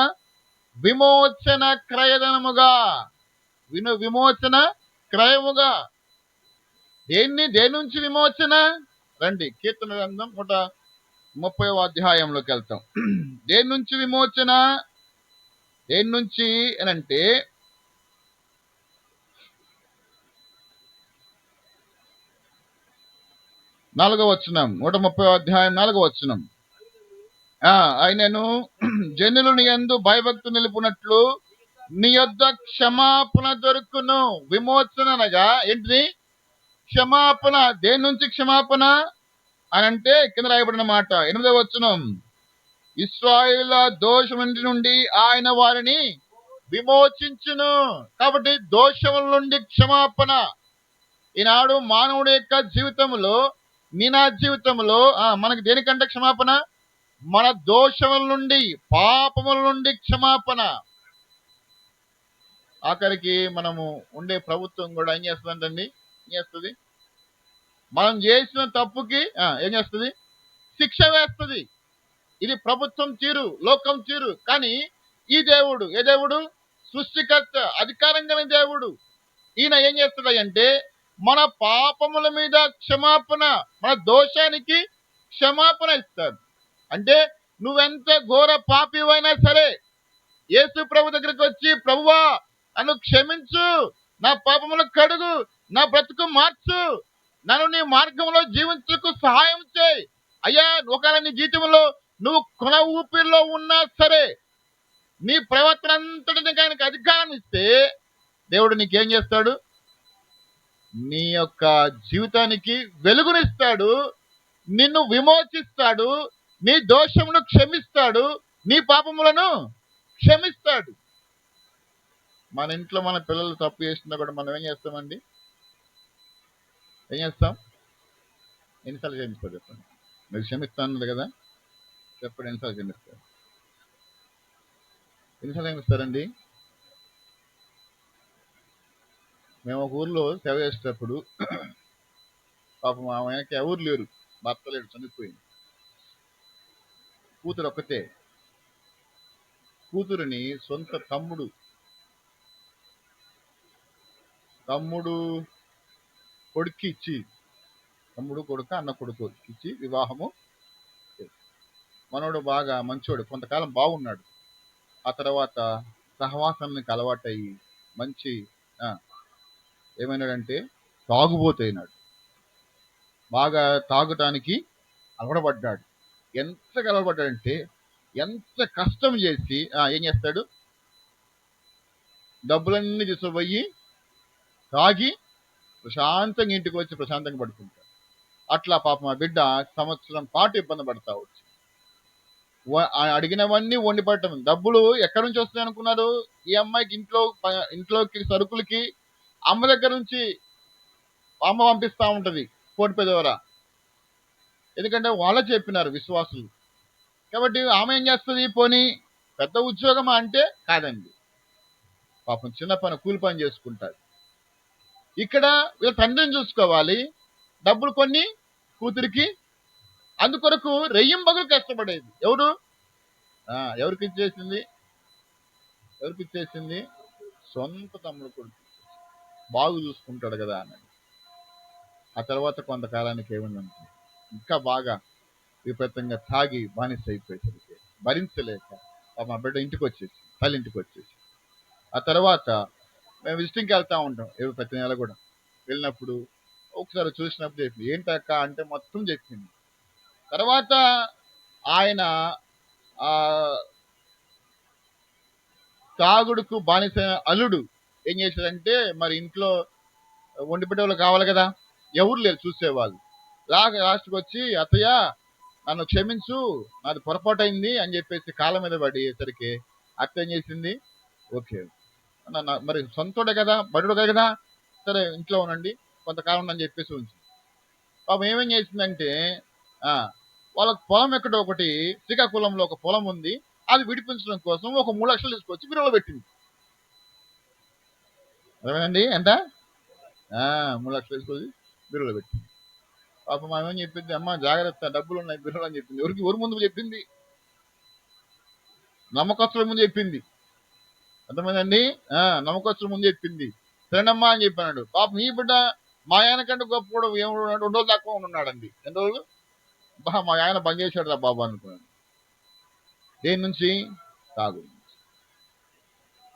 విమోచన క్రయధనముగా. విమోచన క్రయముగా. దేని నుంచి విమోచన? రండి కీర్తన గ్రంథం 130వ అధ్యాయంలోకి వెళ్తాం. దేని నుంచి విమోచన? దేని నుంచి అని అంటే, 4వ వచనం. 130వ అధ్యాయం 4వ వచనం. ఆయనను జనులు నీ యందు భయభక్తు నిలుపునట్లు నీ యొద్ద క్షమాపణ దొరుకును. విమోచన అనగా ఏంటిది? క్షమాపణ. దేని నుంచి క్షమాపణ అని అంటే కింద రాయబడిన మాట 8వ వచనం. ఇశ్రాయేలుల దోషముల నుండి ఆయన వారిని విమోచించును. కాబట్టి దోషముల నుండి క్షమాపణ. ఈనాడు మానవుడి యొక్క జీవితంలో, నా జీవితంలో మనకి దేనికంటే క్షమాపణ? మన దోషముల నుండి, పాపముల నుండి క్షమాపణ. ఆఖరికి మనము ఉండే ప్రభుత్వం కూడా ఏం చేస్తుందంటండి? ఏం చేస్తుంది? మనం చేసిన తప్పుకి ఏం చేస్తుంది? శిక్ష వేస్తుంది. ఇది ప్రభుత్వం తీరు, లోకం తీరు. కానీ ఈ దేవుడు, ఏ దేవుడు? సృష్టికర్త, అధికారం కలిగిన దేవుడు. ఈయన ఏం చేస్తుంది అంటే మన పాపముల మీద క్షమాపణ, మన దోషానికి క్షమాపణ ఇస్తాడు. అంటే నువ్వెంత ఘోర పాపివైనా సరే యేసు ప్రభు దగ్గరికి వచ్చి, ప్రభువా నన్ను క్షమించు, నా పాపములు కడుగు, నా బ్రతుకు మార్చు, నన్ను నీ మార్గంలో జీవించుకు సహాయం చేయి అయ్యా. ఒకవేళ నీ జీవితంలో నువ్వు కొన ఊపిరిలో ఉన్నా సరే, నీ ప్రవర్తన అంతటిని ఆయనకు అధికారం ఇస్తే దేవుడు నీకేం చేస్తాడు? నీ యొక్క జీవితానికి వెలుగునిస్తాడు, నిన్ను విమోచిస్తాడు, నీ దోషమును క్షమిస్తాడు, నీ పాపములను క్షమిస్తాడు. మన ఇంట్లో మన పిల్లలు తప్పు చేస్తున్నా కూడా మనం ఏం చేస్తామండి? ఏం చేస్తాం? ఎన్నిసార్లు క్షమిస్తారు చెప్పండి? మీరు క్షమిస్తాను కదా, చెప్పండి ఎన్నిసార్లు క్షమిస్తారు? ఎన్నిసార్లు క్షమిస్తారండి? మేము ఒక ఊర్లో సేవ చేసేటప్పుడు పాపం ఆయనకి ఎవరు లేరు, భర్త లేడు, చనిపోయింది. కూతురు ఒక్కతే. కూతురుని సొంత తమ్ముడు కొడుకు ఇచ్చి, తమ్ముడు కొడుకు అన్న కొడుకు ఇచ్చి వివాహము. మనోడు బాగా మంచోడు, కొంతకాలం బాగున్నాడు. ఆ తర్వాత సహవాసానికి అలవాటయ్యి మంచి ఏమైనాడంటే తాగుబోతైనాడు. బాగా తాగటానికి అలవాటుపడ్డాడు. ఎంతగా అలవాటుపడ్డాడంటే ఎంత కష్టం చేసి ఏం చేస్తాడు? డబ్బులన్నీ తీసుకుపోయి తాగి ప్రశాంతంగా ఇంటికి వచ్చి ప్రశాంతంగా పడుకుంటాడు. అట్లా పాపం ఆ బిడ్డ సంవత్సరం పాటు ఇబ్బంది పడతా వచ్చి అడిగినవన్నీ వండి పెట్టడం. డబ్బులు ఎక్కడి నుంచి వస్తాయి అనుకున్నారు? ఈ అమ్మాయికి ఇంట్లోకి సరుకులకి అమ్మ దగ్గర నుంచి అమ్మ పంపిస్తా ఉంటది ఫోన్ పే ద్వారా. ఎందుకంటే వాళ్ళే చెప్పినారు విశ్వాసులు. కాబట్టి ఆమె ఏం చేస్తుంది? పోనీ పెద్ద ఉద్యోగమా అంటే కాదండి, పాపం చిన్న పని, కూలి పని చేసుకుంటారు. ఇక్కడ వీళ్ళ తండ్రిని చూసుకోవాలి, డబ్బులు కొన్ని కూతురికి, అందుకొరకు రెయ్యింబగలు కష్టపడేది. ఎవరికి ఇచ్చేసింది? సొంత తమ్ముడు కొడుకు. బాగు చూసుకుంటాడు కదా అని. ఆ తర్వాత కొంతకాలానికి ఏమైందంటే ఇంకా బాగా విపరీతంగా తాగి బానిస అయిపోయేసరికి భరించలేక మా బిడ్డ ఇంటికి వచ్చేసి, తల్లి ఇంటికి వచ్చేసి, ఆ తర్వాత మేము విజిటింగ్కి వెళ్తా ఉంటాం ప్రతి నెల కూడా. వెళ్ళినప్పుడు ఒకసారి చూసినప్పుడు చెప్పింది, ఏంటక్క అంటే మొత్తం చెప్పింది. తర్వాత ఆయన ఆ తాగుడుకు బానిస అల్లుడు ఏం చేశాడంటే, మరి ఇంట్లో వండి పెట్టేవాళ్ళు కావాలి కదా, ఎవరు లేరు చూసేవాళ్ళు. లాస్ట్కి వచ్చి, అత్తయ్య నన్ను క్షమించు, నాది పొరపాటు అయింది అని చెప్పేసి కాళ్ళ మీద పడేసరికి అత్త ఏం చేసింది, ఓకే మరి సొంతోడే కదా, బడుడు కదా, సరే ఇంట్లో ఉండండి కొంతకాలం అని చెప్పేసి ఉంచి. పాపం ఏమేం చేసిందంటే, వాళ్ళకి పొలం ఎక్కడో ఒకటి శ్రీకాకుళంలో ఒక పొలం ఉంది, అది విడిపించడం కోసం ఒక 3 లక్షలు తీసుకొచ్చి బిరువులో పెట్టింది. అదేనండి ఎంత? 3 లక్షలు తీసుకొచ్చి బిరువులో పెట్టింది. పాపం ఏమని చెప్పింది, అమ్మ జాగ్రత్త డబ్బులు ఉన్నాయి బిరువులు అని చెప్పింది. ఎవరు ముందు చెప్పింది? నమ్మకస్తుల ముందు చెప్పింది. అర్థమైందండి? నమ్మకస్తుల ముందు చెప్పింది. సరేనమ్మా అని చెప్పాడు. పాపం ఈ బిడ్డ మా ఆయన కంటే గొప్ప కూడా 2 రోజులు తక్కువ ఉన్నాడండి. ఎన్ని రోజులు? మా ఆయన బంద్ చేశాడు రా బాబు అనుకున్నాడు. దేని నుంచి? తాగు.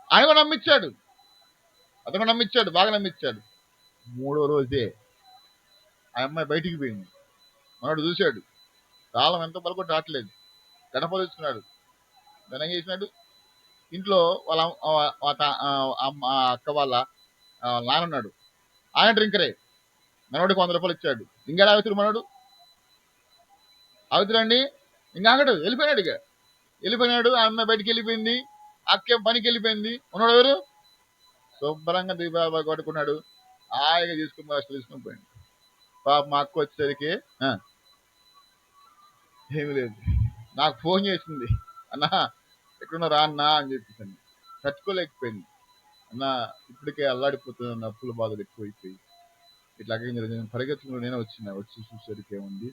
ఆయన కూడా నమ్మించాడు, అతను నమ్మించాడు, బాగా నమ్మించాడు. 3వ రోజే ఆ అమ్మాయి బయటికి పోయింది. మనోడు చూశాడు, తాళం ఎంత పలుకొట్టి రావట్లేదు, గడప తెచ్చుకున్నాడు. దాని ఏం చేసినాడు, ఇంట్లో వాళ్ళ అక్క వాళ్ళ నాన్న ఉన్నాడు, ఆయన డ్రింకరే. మనోడికి 100 రూపాయలు ఇచ్చాడు. ఇంకా ఆగుతుడు మనోడు, ఆగుతుడండి, ఇంకా ఆగడు, వెళ్ళిపోయినాడు. ఆ అమ్మాయి బయటికి వెళ్ళిపోయింది, అక్కేం పనికి వెళ్ళిపోయింది. మనోడు ఎవరు? శుభ్రంగా దీపావళి కొట్టుకున్నాడు, హాయిగా తీసుకుని పోయింది. పాప మా అక్క వచ్చేసరికి ఏమి లేదు, నాకు ఫోన్ చేసింది, అన్నా ఎక్కడున్నా రా అన్నా అని చెప్పేసి. తట్టుకోలేకపోయింది. అన్న ఇప్పటికే అల్లాడిపోతున్న అప్పుల బాధలు ఎక్కువైపోయి ఇట్లాగే పరిగెత్తుకుని నేనే వచ్చి చూసేసరికి ఏముంది,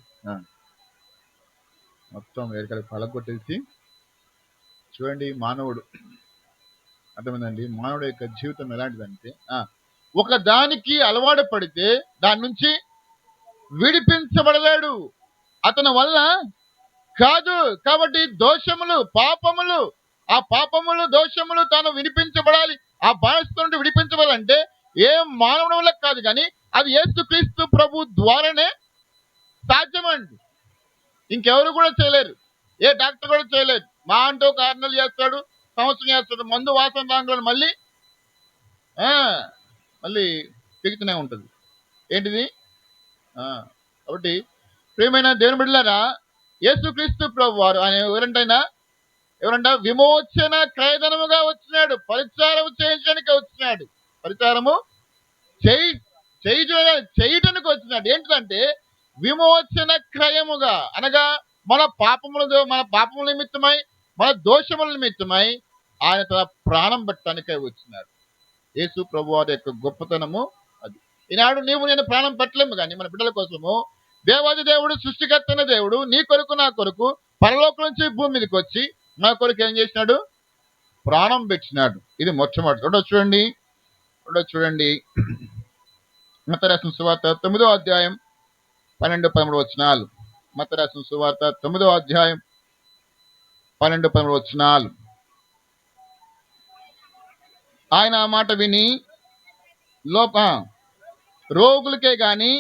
మొత్తం ఎక్కడికి పలగొట్టేసి. చూడండి మానవుడు, అర్థమైందండి, మానవుడు యొక్క జీవితం ఎలాంటిదంటే, ఒక దానికి అలవాటు పడితే దాని నుంచి విడిపించబడలేడు, అతని వల్ల కాదు. కాబట్టి దోషములు, పాపములు, ఆ పాపములు, దోషములు తాను విడిపించబడాలి. ఆ బానిస నుండి విడిపించబడాలంటే ఏ మానవుడి వల్ల కాదు, కానీ అది యేసుక్రీస్తు ప్రభు ద్వారానే సాధ్యమండి. ఇంకెవరు కూడా చేయలేరు, ఏ డాక్టర్ కూడా చేయలేరు. మా అంటూ 6 నెలలు చేస్తాడు, సంవత్సరం చేస్తాడు, మందు వాసన రాంగులను మళ్ళీ తెగుతూనే ఉంటుంది. ఏంటిది? కాబట్టి ప్రియమైన దేవుని బిడ్డలారా, యేసుక్రీస్తు ప్రభు వారు ఆయన ఎవరంట విమోచన క్రయధనముగా వచ్చినాడు, పరిచారము చేయించడానికి వచ్చినాడు, పరిచారము చేయటానికి వచ్చినాడు. ఏంటంటే విమోచన క్రయముగా, అనగా మన పాపముల నిమిత్తమై, మన దోషముల నిమిత్తమై ఆయన తన ప్రాణం పెట్టడానికై వచ్చినాడు. యేసు ప్రభు వారి యొక్క గొప్పతనము అది. ఈనాడు నేను ప్రాణం పెట్టలేము, కానీ మన బిడ్డల కోసము దేవాది దేవుడు, సృష్టికర్తన దేవుడు నీ కొరకు నా కొరకు పరలోకం నుంచి భూమి మీదకి వచ్చి నా కొరకు ఏం చేసినాడు? ప్రాణం పెట్టినాడు. ఇది మొట్టమొదటి. రెండో చూడండి మత్తయి రాసిన సువార్త 9వ అధ్యాయం 12-13 వచనాలు. మత్తయి రాసిన సువార్త 9వ అధ్యాయం 12-13 వచనాలు. ఆయన ఆ మాట విని రోగులకే గాని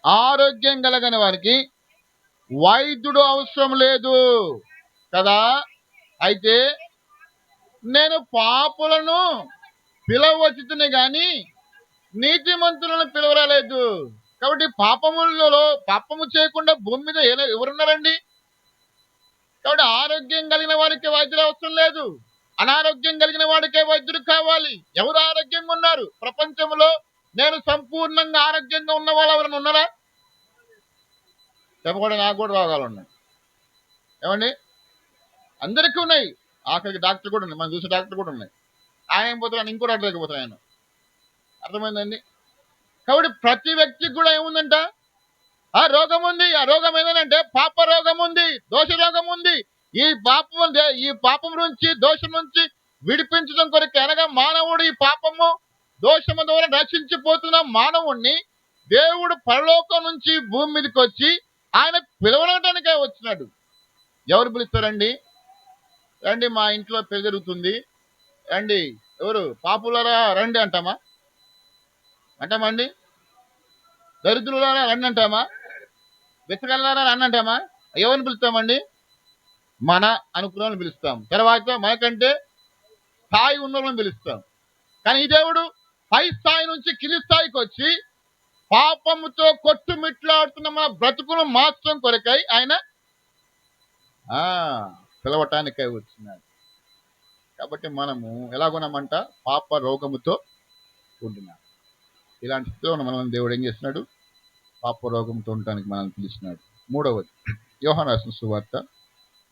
ఆరోగ్యం కలగని వారికి వైద్యుడు అవసరం లేదు కదా, అయితే నేను పాపులను పిలవచ్చునే గాని నీతిమంతులను పిలవరాలేదు. కాబట్టి పాపము చేయకుండా భూమి మీద ఎవరున్నారండి? కాబట్టి ఆరోగ్యం కలిగిన వాడికి వైద్యులు అవసరం లేదు, అనారోగ్యం కలిగిన వాడికే వైద్యుడు కావాలి. ఎవరు ఆరోగ్యంగా ఉన్నారు ప్రపంచంలో? నేను సంపూర్ణంగా ఆరోగ్యంగా ఉన్న వాళ్ళు ఎవరైనా ఉన్నారా? చెప్పకుండా నాకు కూడా రోగాలు ఉన్నాయి. ఏమండి? అందరికీ ఉన్నాయి. ఆఖరికి డాక్టర్ కూడా ఉన్నాయి, మనం చూసే డాక్టర్ కూడా ఉన్నాయి. ఆయన పోతున్నాను, ఇంకో డాక్టర్ లేకపోతున్నాను ఆయన. అర్థమైందండి? కాబట్టి ప్రతి వ్యక్తికి కూడా ఏముందంట? ఆ రోగం ఉంది. ఆ రోగం ఏంటంటే పాప రోగం ఉంది, దోష రోగం ఉంది. ఈ పాపం నుంచి, దోషం నుంచి విడిపించడం కొరకు అనగా మానవుడు ఈ పాపము దోషము ద్వారా రక్షించిపోతున్న మానవుణ్ణి దేవుడు పరలోకం నుంచి భూమి మీదకి వచ్చి ఆయన పిలవడానికే వచ్చినాడు. ఎవరు పిలుస్తారండి? రండి, మా ఇంట్లో పెళ్లి జరుగుతుంది, రండి. ఎవరు? పాపులరా రండి అంటామా? అంటామండి? దరిద్రులారా రండి అంటామా? వెచ్చగలరా రండి అంటామా? ఎవరిని పిలుస్తామండి? మన అనుకున్న పిలుస్తాం. తర్వాత మనకంటే స్థాయి ఉన్న వాళ్ళని పిలుస్తాం. కానీ ఈ దేవుడు పై స్థాయి నుంచి కింది స్థాయికి వచ్చి పాపముతో కొట్టుమిట్లాడుతున్న మన బ్రతుకును మార్చడం కొరకై ఆయన పిలవటానికై వచ్చినాడు. కాబట్టి మనము ఎలాగొన్నామంట? పాప రోగముతో ఉంటున్నాం. ఇలాంటి స్థితిలో మనం దేవుడు ఏం చేస్తున్నాడు? పాప రోగంతో ఉండటానికి మనల్ని పిలిచినాడు. మూడవది, యోహాను రాసిన సువార్త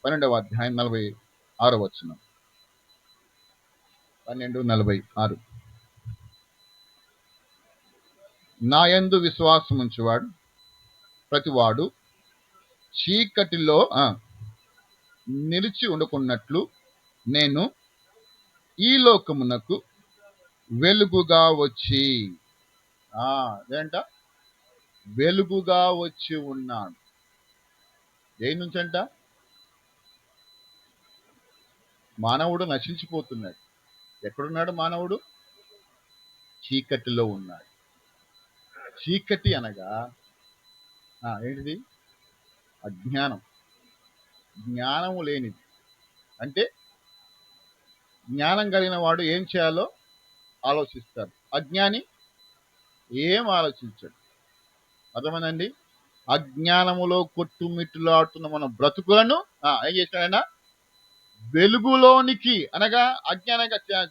12వ అధ్యాయం 46వ వచనం. 12:46. నా యందు విశ్వాసం ఉంచువాడు ప్రతివాడు చీకటిలో నిలిచి ఉండకున్నట్లు నేను ఈ లోకమునకు వెలుగుగా వచ్చి ఏంట? వెలుగుగా వచ్చి ఉన్నాడు. దేని నుంచంట? మానవుడు నశించిపోతున్నాడు. ఎక్కడున్నాడు మానవుడు? చీకటిలో ఉన్నాడు. చీకటి అనగా ఏంటిది? అజ్ఞానం. జ్ఞానము లేనిది. అంటే జ్ఞానం కలిగిన వాడు ఏం చేయాలో ఆలోచిస్తాడు, అజ్ఞాని ఏం ఆలోచించాడు. అర్థమైందండి? అజ్ఞానములో కొట్టుమిట్టులాడుతున్న మన బ్రతుకులను ఏం చేశాడైనా వెలుగులోనికి, అనగా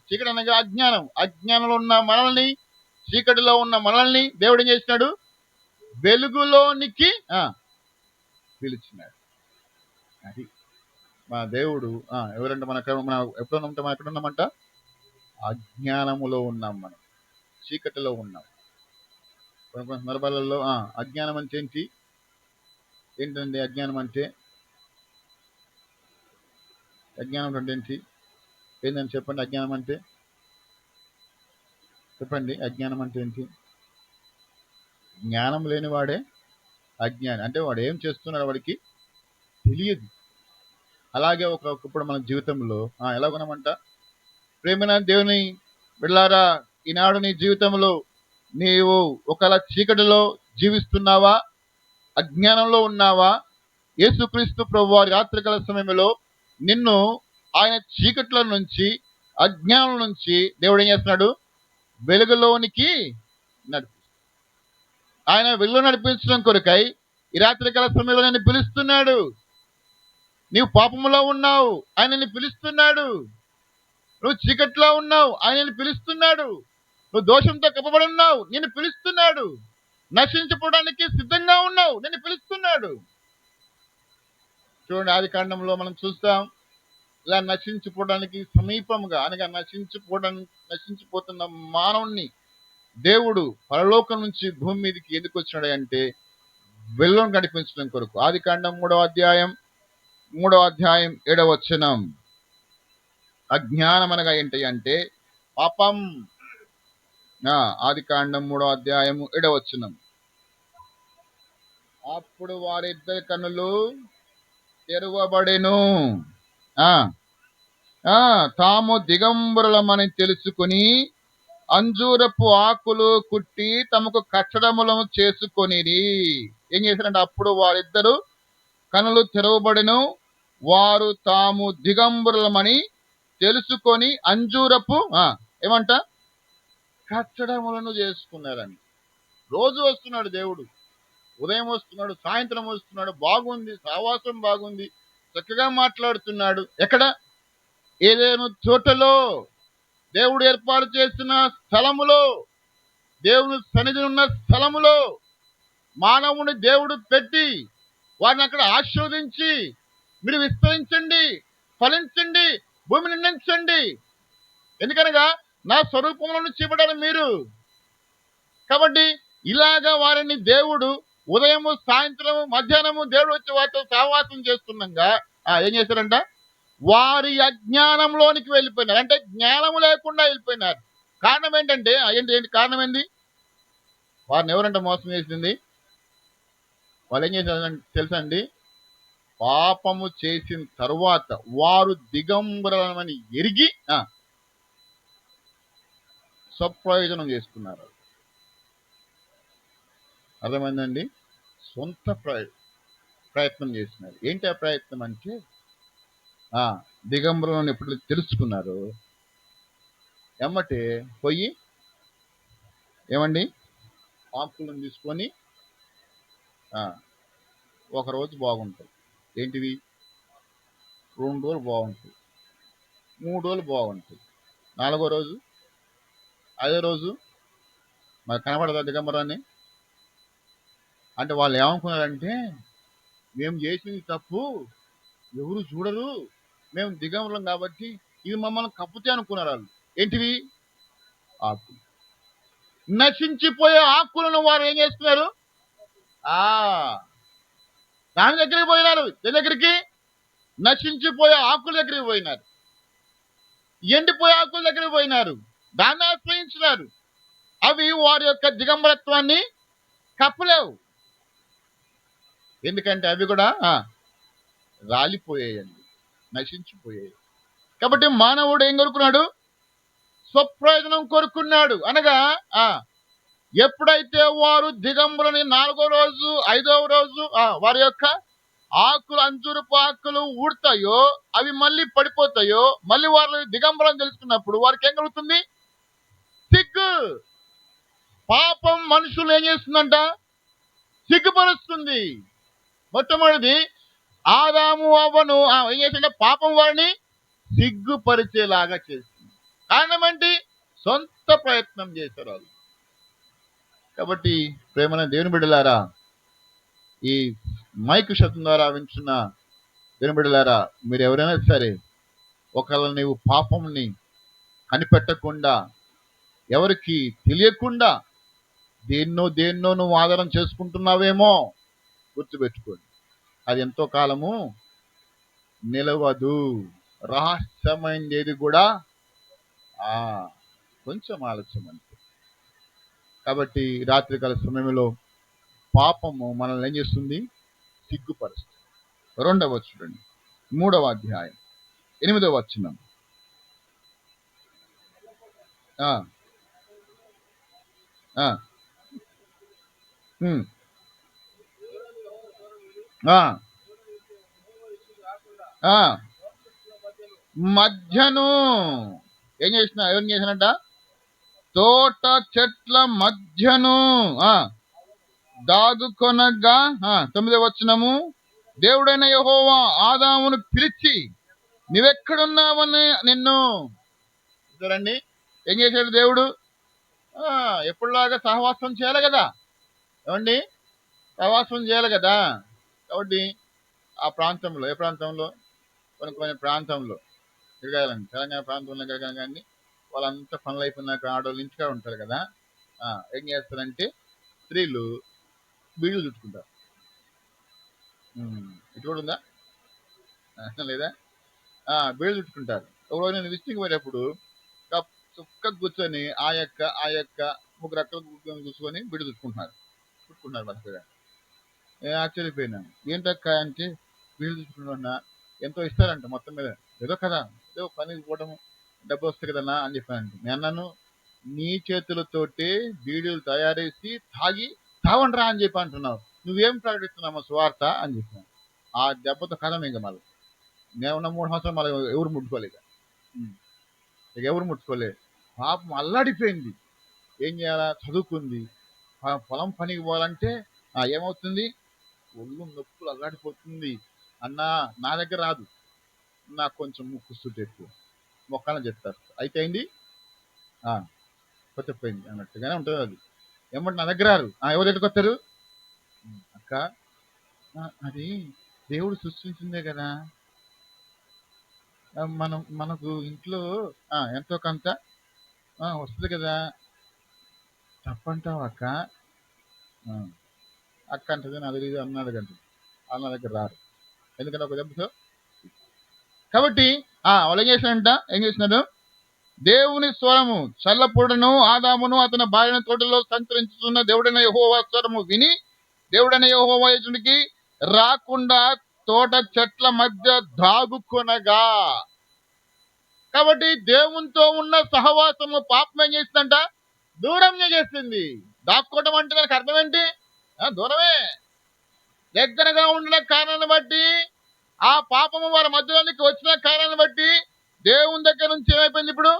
చీకటి అనగా అజ్ఞానం. అజ్ఞానంలో ఉన్న మనల్ని, చీకటిలో ఉన్న మనల్ని దేవుడు ఏం చేసినాడు? వెలుగులోనికి పిలిచినాడు. అది మా దేవుడు. ఎవరంటే మనం ఎప్పుడు ఉన్నామంటే మనం ఎక్కడ ఉన్నామంట? అజ్ఞానములో ఉన్నాం, మనం చీకటిలో ఉన్నాం. కొన్ని సందర్భాలలో అజ్ఞానం అంటే ఏంటండి? అజ్ఞానం అంటే ఏంటి? ఏంటని చెప్పండి. అజ్ఞానం అంటే చెప్పండి. అజ్ఞానం అంటే ఏంటి? జ్ఞానం లేని వాడే అజ్ఞాని. అంటే వాడు ఏం చేస్తున్నాడు వాడికి తెలియదు. అలాగే ఒకప్పుడు మన జీవితంలో ఎలా కొనమంట? ప్రేమైన దేవుని బిడ్డలారా, ఈనాడు నీ జీవితంలో నీవు ఒకలా చీకటిలో జీవిస్తున్నావా? అజ్ఞానంలో ఉన్నావా? యేసుక్రీస్తు ప్రభువారి రాత్రికాల సమయంలో నిన్ను ఆయన చీకట్ల నుంచి, అజ్ఞానం నుంచి దేవుడు ఏం చేస్తున్నాడు? వెలుగులోనికి ఆయన వెలుగులో నడిపించడం కొరకై ఈ రాత్రికాల సమయంలో నేను పిలుస్తున్నాడు. నీవు పాపములో ఉన్నావు, ఆయన నిన్ను పిలుస్తున్నాడు. నువ్వు చీకట్లో ఉన్నావు, ఆయన నిన్ను పిలుస్తున్నాడు. నువ్వు దోషంతో కప్పబడి ఉన్నావు, నిన్ను పిలుస్తున్నాడు. నశించిపోవడానికి సిద్ధంగా ఉన్నావు, నిన్ను పిలుస్తున్నాడు. చూడండి, ఆది కాండంలో మనం చూస్తాం, ఇలా నశించిపోవడానికి సమీపంగా అనగా నశించిపోతున్న మానవుణ్ణి దేవుడు పరలోకం నుంచి భూమి మీదకి ఎందుకు వచ్చినాడు అంటే వెలుగును నడిపించడం కొరకు. ఆది కాండం 3వ అధ్యాయం 7వ వచనం. అజ్ఞానం అనగా ఏంటి అంటే పాపం. ఆది కాండం 3వ అధ్యాయం 7వ వచనం. అప్పుడు వారిద్దరి కన్నులు తెరవబడెను, తాము దిగంబరులమని తెలుసుకొని అంజూరపు ఆకులు కుట్టి తమకు కట్టడములను చేసుకొనిరి. ఏం చేశారంటే అప్పుడు వారిద్దరు కనులు తెరవబడెను, వారు తాము దిగంబరులమని తెలుసుకొని అంజూరపు ఏమంట కట్టడములను చేసుకున్నారని. రోజు వస్తున్నాడు దేవుడు. ఉదయం వస్తున్నాడు, సాయంత్రం వస్తున్నాడు. బాగుంది, సావాసం బాగుంది, చక్కగా మాట్లాడుతున్నాడు. ఎక్కడ? ఏదేను చోటలో, దేవుడు ఏర్పాటు చేసిన స్థలములో, దేవుని సన్నిధి ఉన్న స్థలములో మానవుని దేవుడు పెట్టి వారిని అక్కడ ఆశీర్వదించి, మీరు విస్తరించండి, ఫలించండి, భూమిని నిండించండి, ఎందుకనగా నా స్వరూపంలో చేయబడారు మీరు. కాబట్టి ఇలాగా వారిని దేవుడు ఉదయము, సాయంత్రము, మధ్యాహ్నము దేవుడు వచ్చి వారితో సహవాసం చేస్తుండగా ఏం చేశారంట? వారి అజ్ఞానంలోనికి వెళ్ళిపోయినారు. అంటే జ్ఞానము లేకుండా వెళ్ళిపోయినారు. కారణం ఏంటంటే ఏంటి కారణం ఏంది? వారిని ఎవరంట మోసం చేసింది? వాళ్ళు ఏం చేశారు తెలుసా అండి? పాపము చేసిన తరువాత వారు దిగంబరమని ఎరిగి స్వప్రయోజనం చేసుకున్నారు. అర్థమైందండి? సొంత ప్రయత్నం చేసినారు. ఏంటి ఆ ప్రయత్నం అంటే దిగంబరం ఎప్పుడు తెలుసుకున్నారు, ఎమ్మటే పోయి ఏమండి ఆకులను తీసుకొని ఒకరోజు బాగుంటాయి. ఏంటివి? 2 రోజులు బాగుంటాయి, 3 రోజులు బాగుంటాయి, 4వ రోజు 5వ రోజు మరి కనబడదా దిగంబరాన్ని? అంటే వాళ్ళు ఏమనుకున్నారంటే, మేము చేసింది తప్పు, ఎవరు చూడరు, మేము దిగంబరం కాబట్టి ఇది మమ్మల్ని కప్పుతే అనుకున్నారు వాళ్ళు. ఏంటివి? ఆకులు. నశించిపోయే ఆకులను వారు ఏం చేస్తున్నారు? దాని దగ్గరికి పోయినారు. దేని దగ్గరికి? నశించిపోయే ఆకుల దగ్గరికి పోయినారు. ఎండిపోయే ఆకుల దగ్గరికి పోయినారు. దాన్ని ఆశ్రయించినారు. అవి వారి యొక్క దిగంబరత్వాన్ని కప్పలేవు. ఎందుకంటే అవి కూడా రాలిపోయాయండి, నశించిపోయాయి. కాబట్టి మానవుడు ఏం కోరుకున్నాడు? స్వప్రయోజనం కోరుకున్నాడు. అనగా ఎప్పుడైతే వారు దిగంబరుని 4వ రోజు 5వ రోజు వారి యొక్క ఆకులు, అంజూరపు ఆకులు ఊడతాయో, అవి మళ్ళీ పడిపోతాయో, మళ్ళీ వారు దిగంబరం తెలుసుకున్నప్పుడు వారికి ఏం కలుగుతుంది? సిగ్గు. పాపం మనుషులు ఏం చేస్తుందంట? సిగ్గుపరుస్తుంది. మొట్టమొదటిది ఆదాము అవ్వను ఏం చేసిందంటే పాపం వారిని సిగ్గుపరిచేలాగా చేస్తుంది. కారణం ఏంటి? సొంత ప్రయత్నం చేశారు వాళ్ళు. కాబట్టి ప్రేమన దేవుని బిడ్డలారా, ఈ మైక్ శబ్దం ద్వారా వింటున్న దేవుని బిడ్డలారా, మీరు ఎవరైనా సరే ఒకవేళ నీవు పాపంని కనిపెట్టకుండా, ఎవరికి తెలియకుండా దేన్నో నువ్వు ఆధారం చేసుకుంటున్నావేమో, గుర్తుపెట్టుకోండి, అది ఎంతో కాలము నిలవదు. రహస్యమైనది కూడా కొంచెం ఆలస్యం అంతే. కాబట్టి రాత్రికాల సమయంలో పాపము మనల్ని ఏం చేస్తుంది? సిగ్గుపరుస్తుంది. 2వ చూడండి, 3వ అధ్యాయం 8వ వచనం. మధ్యను ఏం చేసిన? ఎవరిని చేసినట్ట? తోట చెట్ల మధ్యను దాగుకొనగా 9వ వచనము, దేవుడైన యెహోవా ఆదామును పిలిచి, నీవెక్కడున్నావని నిన్ను. చూడండి, ఏం చేశాడు దేవుడు? ఎప్పుడులాగా సహవాసం చేయాలి కదా, ఏమండి? సహవాసం చేయాలి కదా. కాబట్టి ఆ ప్రాంతంలో, ఏ ప్రాంతంలో? కొన్ని ప్రాంతంలో తిరగాలండి. తెలంగాణ ప్రాంతంలో తిరగాలి. వాళ్ళంతా పనులు అయిపోయినాక ఆడవాళ్ళు ఇంటికాడ ఉంటారు కదా, ఏం చేస్తారంటే స్త్రీలు బీడులు చుట్టుకుంటారు. ఇటు కూడా ఉందా లేదా? బీడులు చుట్టుకుంటారు. ఒకరోజు నేను విజిటింగ్ పోయేటప్పుడు చుక్క కూర్చొని ఆ యొక్క 3 అక్కలు కూర్చొని బీడు చుట్టుకుంటున్నారు మంచిగా. నేను ఆశ్చర్యపోయినాను. ఏంటక్క అంటే, బీడు చుట్టుకుంటున్నా, ఎంతో ఇస్తారంట మొత్తం మీద. ఏదో కదా, ఏదో పనికి పోవడం, డబ్బు వస్తుంది కదన్నా అని చెప్పానంటే, నేను అన్నాను, నీ చేతులతోటి బీడీలు తయారేసి తావండ్రా అని చెప్పి అంటున్నావు, నువ్వేం ప్రకటిస్తున్నావు స్వార్థ అని చెప్పాను. ఆ దెబ్బతో కథం ఇంకా మళ్ళీ నేనున్న 3 సంవత్సరాలు మళ్ళీ ఎవరు ముట్టుకోలేదు, పాపం అల్లాడిపోయింది. ఏం చేయాలా? చదువుకుంది, పొలం పనికి పోవాలంటే ఏమవుతుంది, ఒళ్ళు నొప్పులు అల్లాడిపోతుంది. అన్నా నా దగ్గర రాదు, నాకు కొంచెం ముక్కు సుట్టు ఎక్కువ, మొక్కలని చెప్తారు. అయితే అయింది కొత్తపోయింది అన్నట్టుగానే ఉంటుంది అది. ఏమంటే నా దగ్గర రారు, ఎవరు దగ్గరికి వస్తారు? అక్క అది దేవుడు సృష్టించిందే కదా, మనకు ఇంట్లో ఎంతో కొంత వస్తుంది కదా, తప్పంటావు అక్క. అక్క అంటది నా తెలియదు, అన్నాడు కంటే అన్న దగ్గర రారు, ఎందుకంటే ఒక దెబ్బతో. కాబట్టి వాళ్ళు ఏం చేసినారు, దేవుని స్వరము చల్లపుడను ఆదామును అతని భార్యను తోటలో సంచరించుతున్న దేవుడైన యెహోవా స్వరము విని దేవుడైన యెహోవా ఎదుటికి రాకుండా తోట చెట్ల మధ్య దాగుకొనగా. కాబట్టి దేవునితో ఉన్న సహవాసము పాపం ఏం చేస్తుందంట, దూరం చేస్తుంది. దాక్కోవడం అంటే దానికి అర్థం ఏంటి? దూరమే. దగ్గరగా ఉండిన కారణాన్ని బట్టి, ఆ పాపము వారి మధ్యలోనికి వచ్చిన కారణాన్ని బట్టి దేవుని దగ్గర నుంచి ఏమైపోయింది, ఇప్పుడు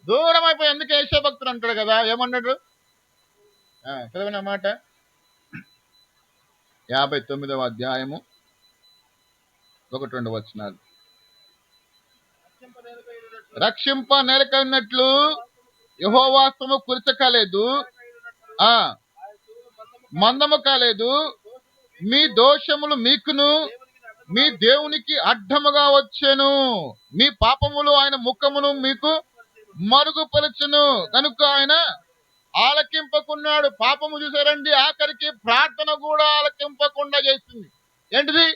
దూరం అయిపోయి. ఎందుకు యేషయా భక్తుడు అంటాడు కదా, ఏమన్నాడు చదివిన మాట 59వ అధ్యాయము 1-2 వచనాలు. రక్షింప నేరకైనట్లు యెహోవా హస్తము కురిచ కాలేదు, మందము కాలేదు. మీ దోషములు మీకును మీ దేవునికి అడ్డముగా వచ్చెను, మీ పాపములు ఆయన ముఖమును మీకు మరుగుపరచును కనుక ఆయన ఆలకింపకున్నాడు. పాపము చూసారండి, ఆఖరికి ప్రార్థన కూడా ఆలకింపకుండా చేస్తుంది. ఏంటిది?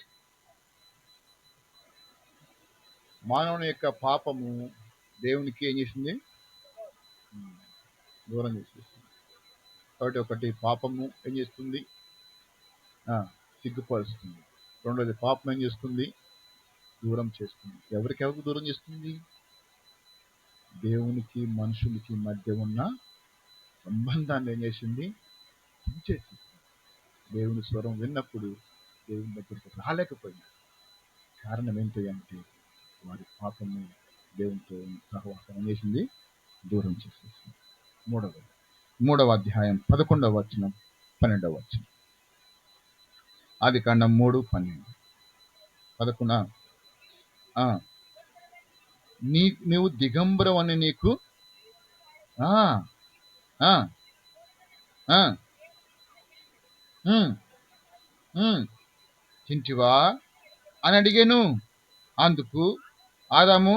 మానవుని యొక్క పాపము దేవునికి ఏం చేసింది, దూరం చేసేస్తుంది. కాబట్టి ఒకటి పాపము ఏం చేస్తుంది, సిగ్గుపరుస్తుంది. రెండోది పాపం ఏం చేస్తుంది, దూరం చేస్తుంది. ఎవరికి దూరం చేస్తుంది? దేవునికి మనుషులకి మధ్య ఉన్న సంబంధాన్ని ఏం చేసింది, చేసింది. దేవుని స్వరం విన్నప్పుడు దేవుని దగ్గరికి రాలేకపోయినారు. కారణం ఏంటి అంటే వారి పాపము దేవునితో సహవాసం ఏం చేసింది, దూరం చేసేసింది. మూడవ అధ్యాయం 11వ వచనం 12వ వచనం. ఆదికాండం 3:12. 11 నీవు దిగంబరం అని నీకు తింటివా అని అడిగాను. అందుకు ఆదాము,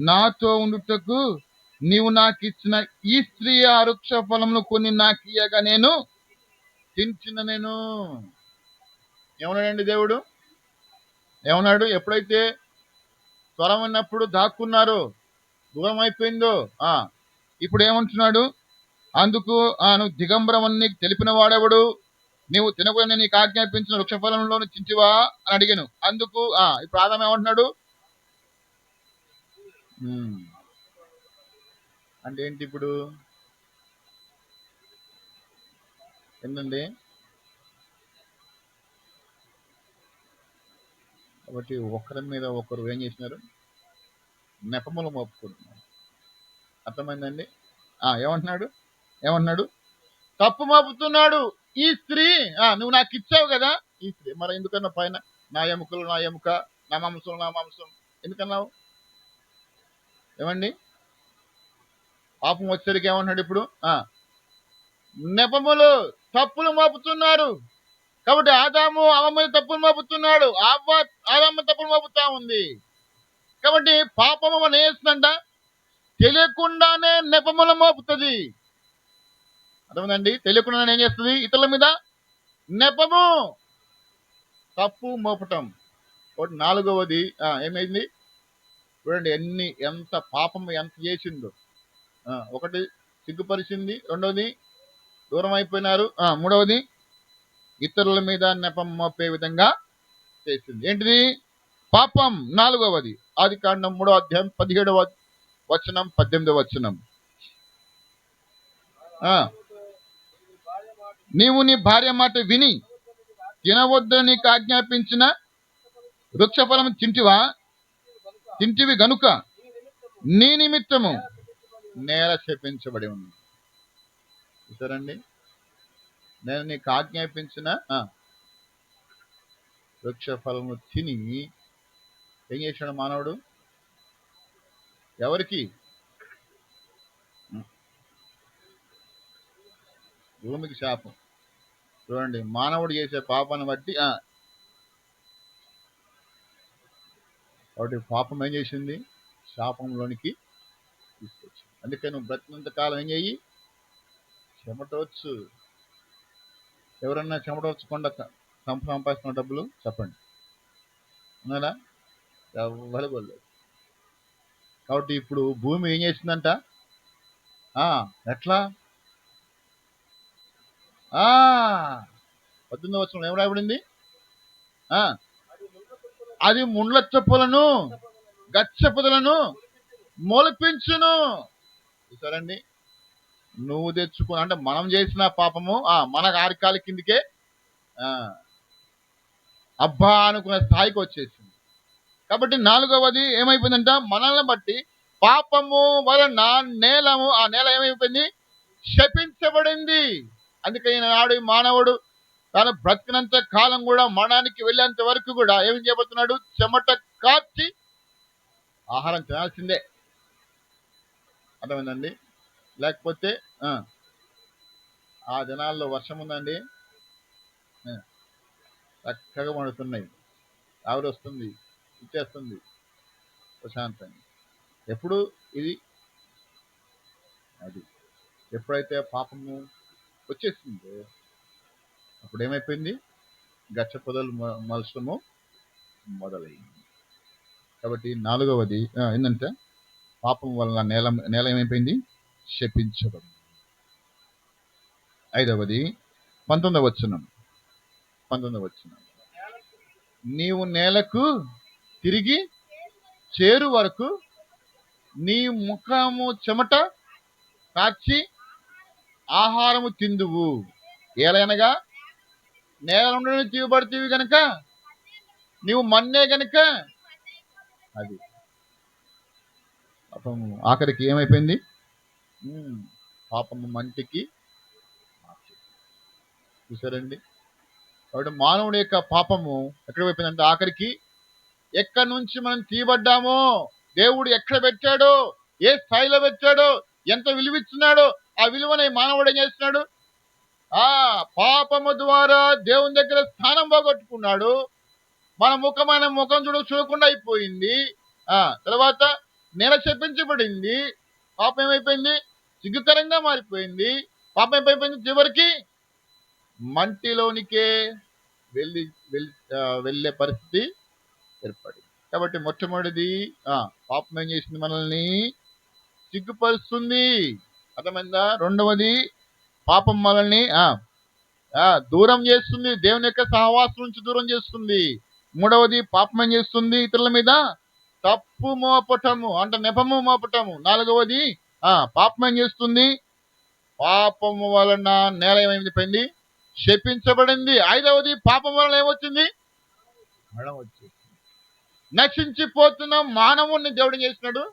నాతో ఉండుటకు నీవు నాకు ఇచ్చిన ఈ స్త్రీ ఆ వృక్ష ఫలమును కొన్ని నాకు ఇయ్యగా నేను తించిన. నేను ఏమన్నాడండి దేవుడు? ఏమన్నాడు? ఎప్పుడైతే స్వరం అన్నప్పుడు దాక్కున్నారో, దూరం అయిపోయిందో, ఇప్పుడు ఏమంటున్నాడు? అందుకు నువ్వు దిగంబరం అని నీకు తెలిపిన వాడెవడు? నీవు తినకుండా నీకు ఆజ్ఞాపించిన వృక్షఫలంలో చింటివా అని అడిగాను. అందుకు ఇప్పుడు ఆదాము ఏమంటున్నాడు అంటే ఏంటి? ఇప్పుడు ఏంటండి? కాబట్టి ఒకరి మీద ఒకరు ఏం చేసినారు, నెపములు మోపుకుంటున్నారు. అర్థమైందండి? ఏమంటున్నాడు? తప్పు మోపుతున్నాడు. ఈ స్త్రీ నువ్వు నాకు ఇచ్చావు కదా, ఈ స్త్రీ మరి ఎందుకన్నా పైన నా ఎముకలు నా ఎముక, నా మాంసం నా మాంసం ఎందుకన్నావు? ఏమండి? పాపం వచ్చేసరికి ఏమంటున్నాడు ఇప్పుడు? నెపములు తప్పులు మోపుతున్నారు. కాబట్టి ఆదాము అవ్వ తప్పులు మోపుతున్నాడు, ఆదాము తప్పులు మోపుతా ఉంది. కాబట్టి పాపము మన వేస్తుందంట, తెలియకుండానే నెపములు మోపుతుంది. అర్థమైందండి? తెలియకుండానే ఏం చేస్తుంది? ఇతరుల మీద నెపము, తప్పు మోపటం. ఒకటి 4వది ఏమైంది చూడండి, ఎంత పాపము ఎంత చేసిందో. ఒకటి సిగ్గుపరిచింది, రెండవది దూరం అయిపోయినారు, మూడవది ఇతరుల మీద నెపం మోపే విధంగా చేసింది. ఏంటిది? పాపం. 4వది ఆదికాండం 3వ అధ్యాయం 17వ వచనం 18వ వచనం. నీవు నీ భార్య మాట విని తినవద్దని నీకు ఆజ్ఞాపించిన వృక్షఫలం తింటివి గనుక నీ నిమిత్తము నేల శపించబడి ఉంది. చూసారండి? నేను నీకు ఆజ్ఞాపించిన వృక్ష ఫలము తిని ఏం చేశాడు మానవుడు? ఎవరికి? భూమికి శాపం. చూడండి, మానవుడు చేసే పాపాన్ని బట్టి కాబట్టి పాపం ఏం చేసింది? శాపంలోనికి తీసుకొచ్చింది. అందుకే నువ్వు బ్రతికినంత కాలం ఏం చెయ్యి? చెమటవచ్చు. ఎవరన్నా చెమటవచ్చకుండా సంపాదిస్తున్న డబ్బులు చెప్పండి, ఉన్నారా? ఎవరు. కాబట్టి ఇప్పుడు భూమి ఏం చేసిందంట? ఎట్లా? 18వ వచనంలో ఏం రాయబడింది? అది ముండ్ల చెప్పులను గచ్చపుదలను మొలిపించును. చూసారండి, నువ్వు తెచ్చుకుని అంటే మనం చేసిన పాపము మన ఆరికాల కిందికే అబ్బా అనుకునే స్థాయికి వచ్చేసింది. కాబట్టి 4వది ఏమైపోయిందంట? మనల్ని బట్టి పాపము వలన నేలము, ఆ నేల ఏమైపోయింది? శపించబడింది. అందుకే ఈనాడు మానవుడు తాను బ్రతికినంత కాలం కూడా మరణానికి వెళ్ళేంత వరకు కూడా ఏమి చేయబోతున్నాడు? చెమట కార్చి ఆహారం తినాల్సిందే. అర్థమైందండి? లేకపోతే ఆ దినాల్లో వర్షం ఉందండి, చక్కగా పండుతున్నాయి, ఆవిడ వస్తుంది, ఇచ్చేస్తుంది ప్రశాంతంగా. ఎప్పుడు ఇది? అది ఎప్పుడైతే పాపము వచ్చేసిందో అప్పుడు ఏమైపోయింది? గచ్చ పొదలు మలసము మొదలైంది. కాబట్టి 4వది ఏంటంటే పాపం వలన నేల ఏమైపోయింది? శపించబడింది. 5వది 19వ వచనం. నీవు నేలకు తిరిగి చేరు వరకు నీ ముఖము చెమట కాచి ఆహారము తిందువు. ఏలైనగా నేల నుండి తీయబడితేవి గనక నీవు మన్నే గనక. అది పాపము ఆఖరికి ఏమైపోయింది? పాపము మంటికి. చూసారండి? కాబట్టి మానవుడి యొక్క పాపము ఎక్కడ అయిపోయిందంటే ఆఖరికి ఎక్కడి నుంచి మనం తీయబడ్డామో, దేవుడు ఎక్కడ పెట్టాడో, ఏ స్థాయిలో పెట్టాడో, ఎంత విలువిస్తున్నాడో ఆ విలువని మానవుడు ఏం చేస్తున్నాడు? పాపము ద్వారా దేవుని దగ్గర స్థానం పోగొట్టుకున్నాడు. మన ముఖం చూడకుండా అయిపోయింది. తర్వాత నేల శపించబడింది. పాపం ఏమైపోయింది? సిగ్గుకరంగా మారిపోయింది. పాపం ఏమైపోయింది? చివరికి మంటిలోనికే వెళ్ళే పరిస్థితి ఏర్పడింది. కాబట్టి మొట్టమొదటిది పాపం ఏం చేసింది? మనల్ని సిగ్గుపరుస్తుంది. అర్థమైందా? 2వది పాపం మనల్ని దూరం చేస్తుంది, దేవుని యొక్క సహవాసం నుంచి దూరం చేస్తుంది. 3వది పాపం ఏం చేస్తుంది? ఇతరుల మీద తప్పు మోపటము, అంటే నెపము మోపటము. 4వది పాపం ఏం చేస్తుంది? పాపము వలన నేల ఏమైపోయింది? శపించబడింది. 5వది పాపం వలన ఏమొచ్చింది? మరణం వచ్చేసింది. నశించిపోతున్న మానవుణ్ణి దేవుడు చేసినాడు.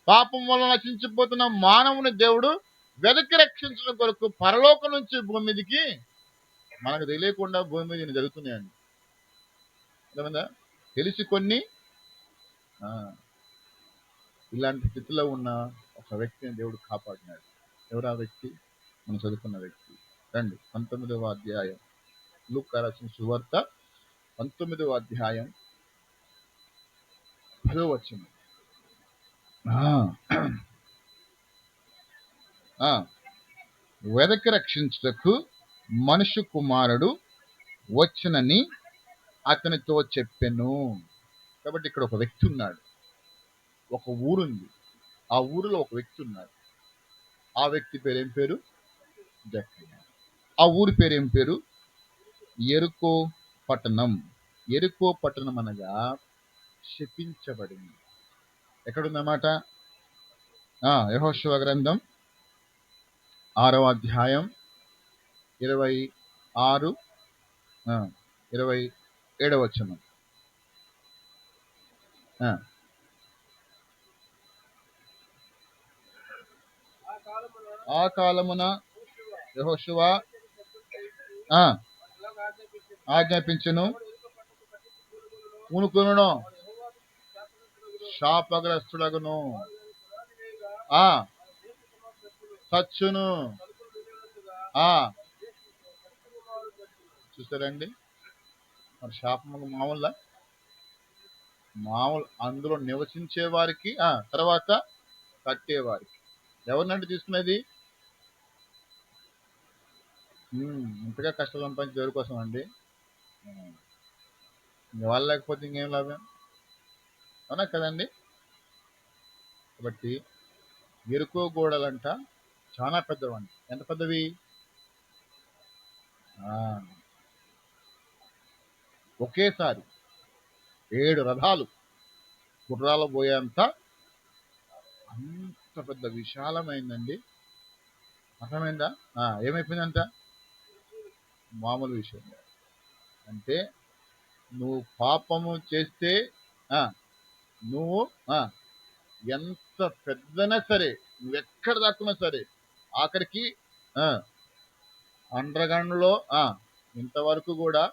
పాపం వలన నశించిపోతున్న మానవుని దేవుడు వెదకి రక్షించడం కొరకు పరలోకం నుంచి భూమి మీదకి మనకు తెలియకుండా భూమి మీద జరుగుతున్నాయండి. అర్థమైందా? తెలిసి కొన్ని ఇలాంటి స్థితిలో ఉన్న ఒక వ్యక్తిని దేవుడు కాపాడినాడు. ఎవరు ఆ వ్యక్తి? మనం చదువుకున్న వ్యక్తి. రండి 19వ అధ్యాయం, లూకా రాసిన సువార్త 19వ అధ్యాయం 10వ వచనం. వెదకి రక్షించుటకు మనుష్య కుమారుడు వచ్చనని అతనితో చెప్పెను. కాబట్టి ఇక్కడ ఒక వ్యక్తి ఉన్నాడు, ఒక ఊరుంది, ఆ ఊరిలో ఒక వ్యక్తి ఉన్నాడు. ఆ వ్యక్తి పేరు ఏం పేరు? జక్కయ్య. ఆ ఊరి పేరు ఏం పేరు? యెరికో పట్టణం. యెరికో పట్టణం అనగా శపించబడింది. ఎక్కడుందన్నమాట? యెహోషువ గ్రంథం 6వ అధ్యాయం 26, 27వ వచనం. ఆ కాలమున యెహోషువ ఆజ్ఞాపించును, పూనుకొనును, శాపగ్రస్తుడగును, సచ్చును. చూసారండి, మరి శాపము మామూలు అందులో నివసించే వారికి, తర్వాత కట్టేవారికి. ఎవరినంటే తీసుకునేది? ఇంతగా కష్టాలు సంపాదించి దేవుడి కోసం అండి. వాళ్ళు లేకపోతే ఇంకేం లాభం? అవునా కదండి? కాబట్టి ఎరుకో గోడలంట చాలా పెద్దవండి. ఎంత పెద్దవి? ఒకేసారి 7 రథాలు గుర్రాలు పోయేంత అంత పెద్ద విశాలమైందండి. అర్థమైందా? ఏమైపోయిందంట? మామూలు విషయం అంటే, నువ్వు పాపము చేస్తే నువ్వు ఎంత పెద్దనా సరే, నువ్వెక్కడ దాక్కున్నా సరే, ఆఖరికి అండర్గ్రౌండ్లో ఇంతవరకు కూడా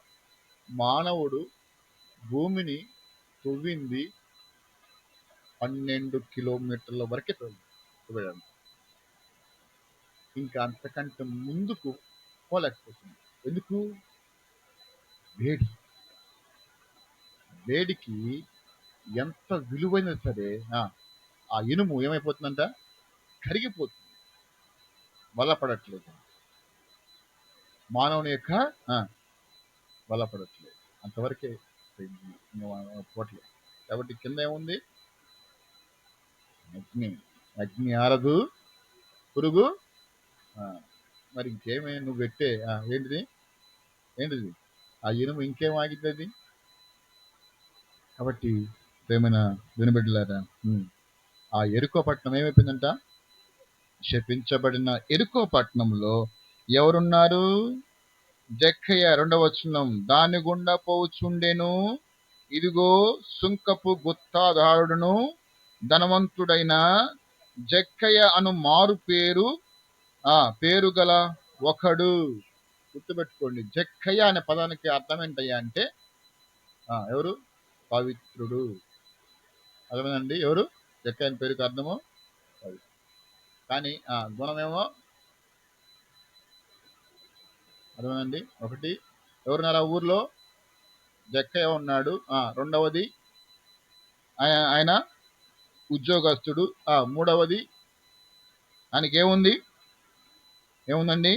మానవుడు భూమిని తవ్వింది 12 కిలోమీటర్ల వరకే తవ్వాడు. ఇంకా అంతకంటే ముందుకు పోలేకపోతుంది. ఎందుకు? వేడికి ఎంత విలువైనా సరే ఆ ఇనుము ఏమైపోతుందంట? కరిగిపోతుంది, బలపడట్లేదు. మానవుని యొక్క బలపడట్లేదు, అంతవరకే పోవట్లేదు. కాబట్టి కింద ఏముంది? అగ్ని ఆరదు, పురుగు. మరి ఇంకేమే నువ్వు పెట్టే ఏంటిది ఆ ఇనుము ఇంకేం ఆగిద్ది? కాబట్టి ప్రేమైన వినబిడ్డలారా, ఆ ఎరుకో పట్టణం ఏమైపోయిందంట? శపించబడిన ఎరుకో పట్టణంలో ఎవరున్నారు? జక్కయ్య 2వ వచనం, దాని గుండా పోవుచుండెను, ఇదిగో సుంకపు గుత్తాదారుడును ధనవంతుడైన జక్కయ్య అను మారు పేరు గల ఒకడు. గుర్తుపెట్టుకోండి, జక్కయ్య అనే పదానికి అర్థం ఏంటయ్యా అంటే ఎవరు? పవిత్రుడు. అర్థమైందండి? ఎవరు జక్కయ్య అనే పేరుకి అర్థము? కానీ గుణమేమో అర్థమైందండి. ఒకటి, ఎవరున్నారు ఆ ఊర్లో? జక్కయ్య ఉన్నాడు. రెండవది, ఆయన ఉద్యోగస్తుడు. మూడవది, ఆయనకి ఏముందండి?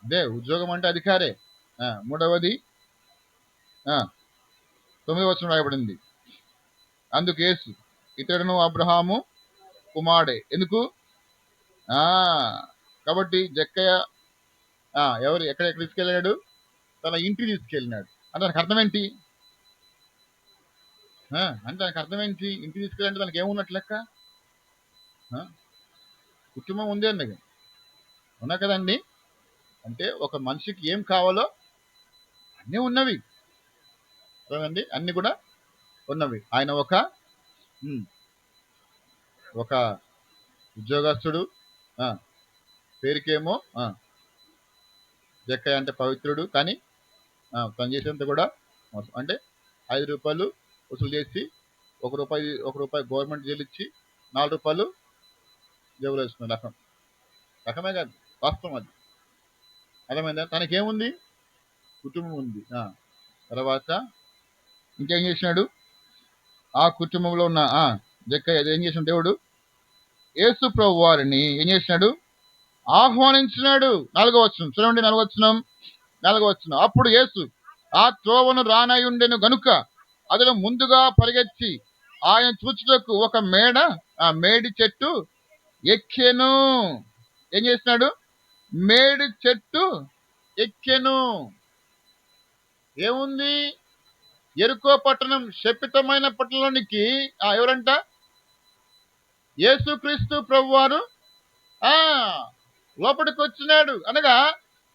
అదే ఉద్యోగం అంటే అధికారే. మూడవది 9వ వచనం రాయబడింది, అందుకు యేసు, ఇతడును అబ్రహాము కుమారుడే. ఎందుకు? కాబట్టి జక్కయ్య ఎక్కడ తీసుకెళ్ళాడు? తన ఇంటికి తీసుకెళ్ళినాడు. అంటే దానికి అర్థం ఏంటి? ఇంటికి తీసుకెళ్ళాలంటే దానికి ఏమున్నట్లు లెక్క? కుటుంబం ఉంది అండి, ఉన్నా కదండి. అంటే ఒక మనిషికి ఏం కావాలో అన్నీ ఉన్నవి కదండి, అన్ని కూడా ఉన్నవి. ఆయన ఒక ఉద్యోగస్తుడు, పేరుకేమో జక్కయ్య అంటే పవిత్రుడు, కానీ తను చేసేంత కూడా మోసం. అంటే 5 రూపాయలు వసూలు చేసి 1 రూపాయి గవర్నమెంట్ చెల్లించి 4 రూపాయలు జేబులో వేసుకున్న రకమే కాదు, వాస్తవం అది. అర్థమైందా? తనకేముంది? కుటుంబం ఉంది. తర్వాత ఇంకేం చేసినాడు? ఆ కుటుంబంలో ఉన్న జక్కయ్య ఏం చేసిన దేవుడు? యేసు ప్రభు వారిని ఏం చేసినాడు? ఆహ్వానించినాడు. 4వ వచనం చూడండి, 4వ వచనం. అప్పుడు యేసు ఆ త్రోవను రానయుండెను గనుక అతడు ముందుగా పరిగెత్తి ఆయన చూచుటకు ఒక మేడి చెట్టు ఎక్కెను. ఏం చేసినాడు? మేడి చెట్టు ఎక్కెను. ఏముంది? ఎరుకో పట్టణం శపితమైన పట్టణంలోనికి ఎవరంట? యేసుక్రీస్తు ప్రభువారు లోపలికి వచ్చినాడు. అనగా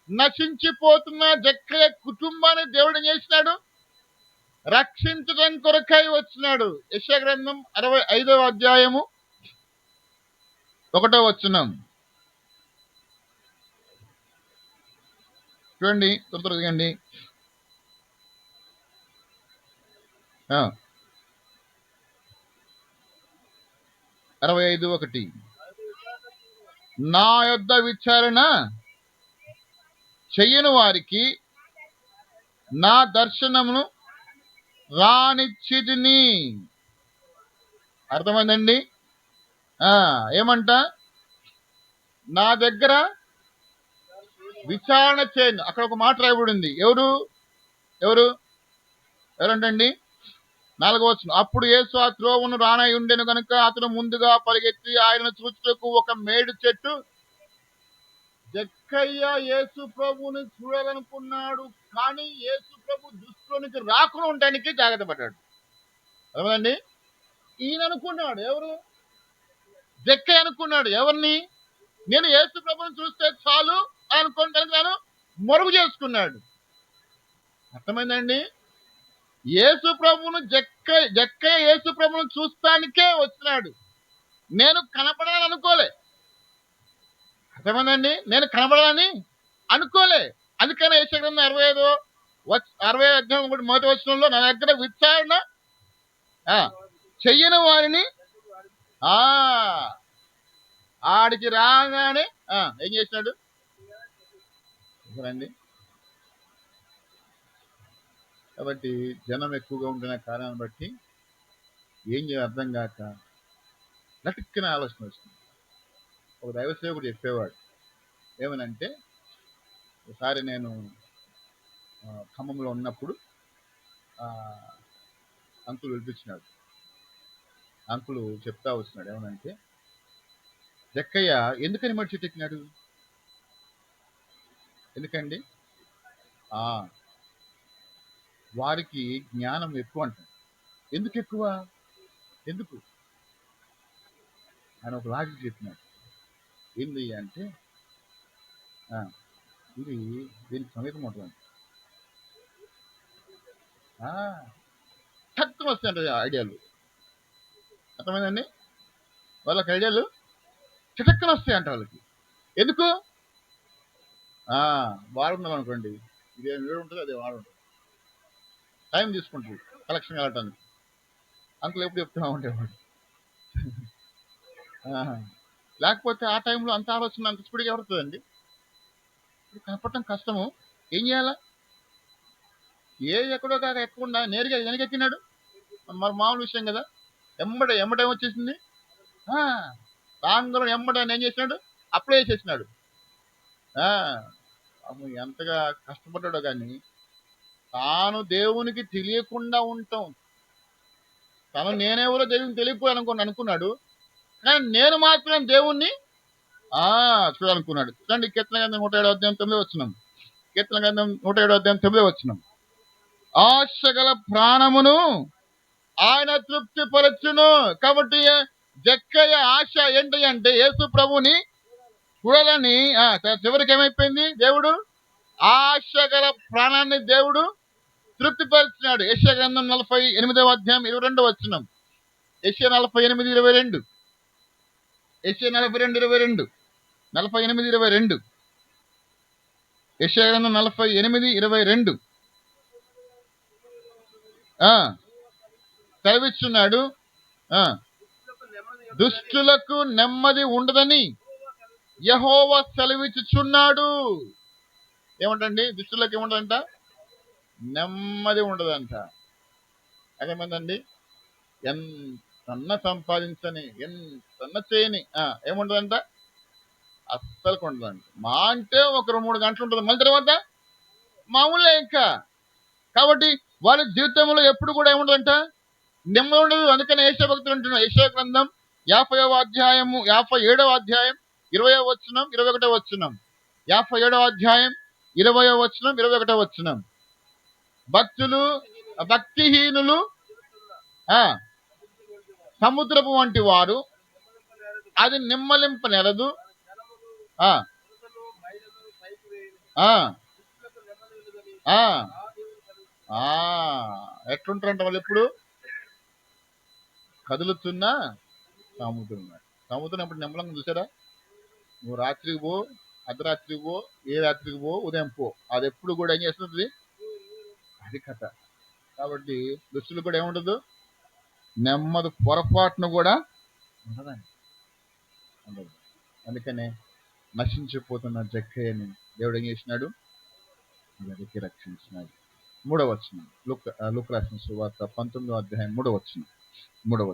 నశించిపోతున్న జక్కయ్య కుటుంబాన్ని దేవుడు చేసినాడు, రక్షించడం కొరకై వచ్చినాడు. యెషయా గ్రంథం 65వ అధ్యాయము 1వ వచనం. చూడండి, త్వరగా దిగండి. 65:1. నా యొద్ద విచారణ చెయ్యని వారికి నా దర్శనమును రానిచ్చితిని. అర్థమైందండి? ఏమంట? నా దగ్గర విచారణ చేయను. అక్కడ ఒక మాట రాయబడింది. ఎవరంటండి? 4వ వచనం. అప్పుడు యేసు ఆ త్రోవను రానై ఉండెను గనుక అతను ముందుగా పరిగెత్తి ఆయనను చూచుటకు ఒక మేడు చెట్టు. జక్కయ్య యేసు ప్రభువుని చూడాలనుకున్నాడు, కానీ యేసు ప్రభు దృష్టిలోనికి రాకుండా ఉండడానికి జాగ్రత్త పడ్డాడు. అర్థమైందండి? ఈయన అనుకున్నాడు, ఎవరు? జక్కయ్య అనుకున్నాడు, ఎవరిని? నేను యేసు ప్రభుని చూస్తే చాలు అనుకోని కనుక నేను మరుగు చేసుకున్నాడు. అర్థమైందండి? యేసు ప్రభువును జక్కయ్య యేసు ప్రభువును చూస్తానికే వచ్చినాడు. నేను కనపడాలని అనుకోలే. అర్థమైందండి? నేను కనపడాలని అనుకోలే. అందుకనే యెషయా గ్రంథం 60 అధ్యాయం 1వ వచనంలో నా దగ్గర విచారణ చెయ్యని వారిని ఆడికి రాగానే ఏం చేసినాడు అండి? కాబట్టి జనం ఎక్కువగా ఉంటున్న కారణాన్ని బట్టి ఏం చేయాలి అర్థం కాక నటిక్కిన ఆలోచన వస్తుంది. ఒక దైవ సేవకుడు చెప్పేవాడు, ఏమనంటే, ఒకసారి నేను ఖమ్మంలో ఉన్నప్పుడు అంకుల్ పిలిపించినాడు. అంకులు చెప్తా వస్తున్నాడు, ఏమనంటే, జక్కయ్య ఎందుకని మడి చెట్టు ఎక్కినాడు? ఎందుకండి? వారికి జ్ఞానం ఎక్కువ అంటాడు. ఎందుకు ఎక్కువ? ఎందుకు ఆయన ఒక లాజిక్ చెప్పినాడు. ఏంది అంటే, ఇది దీనికి సమీపం ఉంటుంది, తక్కువ వస్తాయంట ఐడియాలు. అర్థమైందండి? వాళ్ళకి ఐడియాలు చిటక్కన వస్తాయంట వాళ్ళకి. ఎందుకు? వాడున్నాం అనుకోండి, ఇదే వీడు ఉంటుంది, అదే వాడు ఉంటుంది. టైం తీసుకుంటుంది కలెక్షన్ వెళ్ళటానికి. అంకులు ఎప్పుడు చెప్తున్నా ఉండేవాడు. లేకపోతే ఆ టైంలో అంత ఆలోచన అంత స్పీడ్గా ఎవరుతుందండి? కనపడటం కష్టము. ఏం చేయాలా? ఎక్కడో కాక ఎక్కకుండా నేరుగా వెనకెక్కినాడు. మరి మామూలు విషయం కదా. ఎమ్మడే వచ్చేసింది. రాంగులో ఎమ్మడే ఏం చేసినాడు? అప్లై చేసేసినాడు. ఎంతగా కష్టపడ్డాడో కానీ తాను దేవునికి తెలియకుండా ఉంటాం. తను నేనెవరో దేవునికి తెలియకపోయాను అనుకున్నాడు, కానీ నేను మాత్రం దేవుణ్ణి చూడాలనుకున్నాడు. చూడండి, కీర్తన గ్రంథం 107వ అధ్యాయం 9వ వచనం. కీర్తన గ్రంథం 107వ అధ్యాయం 9వ వచనం. ఆశ గల ప్రాణమును ఆయన తృప్తి పరచును. కాబట్టి జక్కయ్య ఆశ ఏంటి అంటే యేసు ప్రభుని చూడాలని. చివరికి ఏమైపోయింది? దేవుడు ఆశ గల ప్రాణాన్ని దేవుడు తృప్తిపరిచినాడు. యెషయా గ్రంథం 48వ అధ్యాయం 22వ వచనం. యెషయా 48:22. యెషయా 42:22. 48:22. యెషయా గ్రంథం 48:22 సెలవిస్తున్నాడు. దుష్టులకు నెమ్మది ఉండదని యెహోవా సెలవిచ్చుచున్నాడు. ఏమంటండి? దుష్టులకు ఏముండదంట? నెమ్మది ఉండదంట. అదేమందండి? ఎంత సంపాదించని, ఎంత చేయని ఏముండదంట? అస్సలకు ఉండదంట. మా అంటే ఒక 3 గంటలు ఉంటుంది, మళ్ళీ తర్వాత మామూలే ఇంకా. కాబట్టి వాళ్ళ జీవితంలో ఎప్పుడు కూడా ఏముండదంట? నెమ్మది ఉండదు. అందుకని యెషయా భక్తులు అంటున్నాడు. యెషయా గ్రంథం 57వ అధ్యాయం 20వ వచనం 21వ వచనం. 57వ అధ్యాయం 20వ వచనం 21వ వచనం. భక్తిహీనులు సముద్రపు వంటి వారు, అది నిమ్మలింపనెలదు. ఎట్లుంటారంట వాళ్ళు? ఎప్పుడు కదులుతున్నా సముద్రం. సముద్రం ఎప్పుడు నిమ్మలంగా చూసారా? నువ్వు రాత్రికి పో, అర్ధరాత్రికి పో, ఏ రాత్రికి పో, ఉదయం పో, అది ఎప్పుడు కూడా ఏం చేస్తుంది? అది కథ. కాబట్టి దుస్తులు కూడా ఏముండదు, నెమ్మది పొరపాటును కూడా ఉండదండి, ఉండదు. అందుకనే నశించిపోతున్న జక్కయ్యని దేవుడు ఏం చేసినాడు? వెతికి రక్షించినాడు. 3వ వచనం, లూకా రాసిన సువార్త 19వ అధ్యాయం 3వ వచనం. 3వ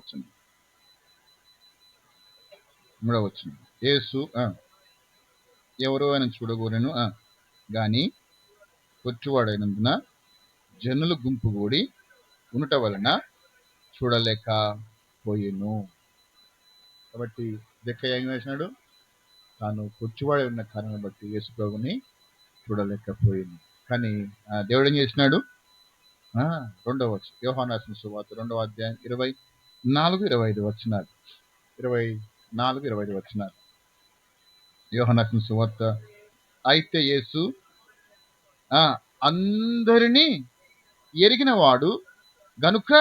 వచనం. యేసు ఎవరో ఆయన చూడగోరెను గాని పొచ్చువాడైనందున జనులు గుంపు కూడి ఉండట వలన చూడలేకపోయేను. కాబట్టి జక్కయ్య ఏం చేసినాడు? తాను పొచ్చువాడై ఉన్న కారణం బట్టి యేసు ప్రభుని చూడలేకపోయింది. కానీ దేవుడు ఏం చేసినాడు? 2వ వచనం, యోహాను రాసిన సువార్త 2వ అధ్యాయం 24-25 వచనాలు. 24-25 వచనాలు. యోహాను రాసిన సువార్త. అయితే యేసు అందరినీ ఎరిగిన వాడు గనుక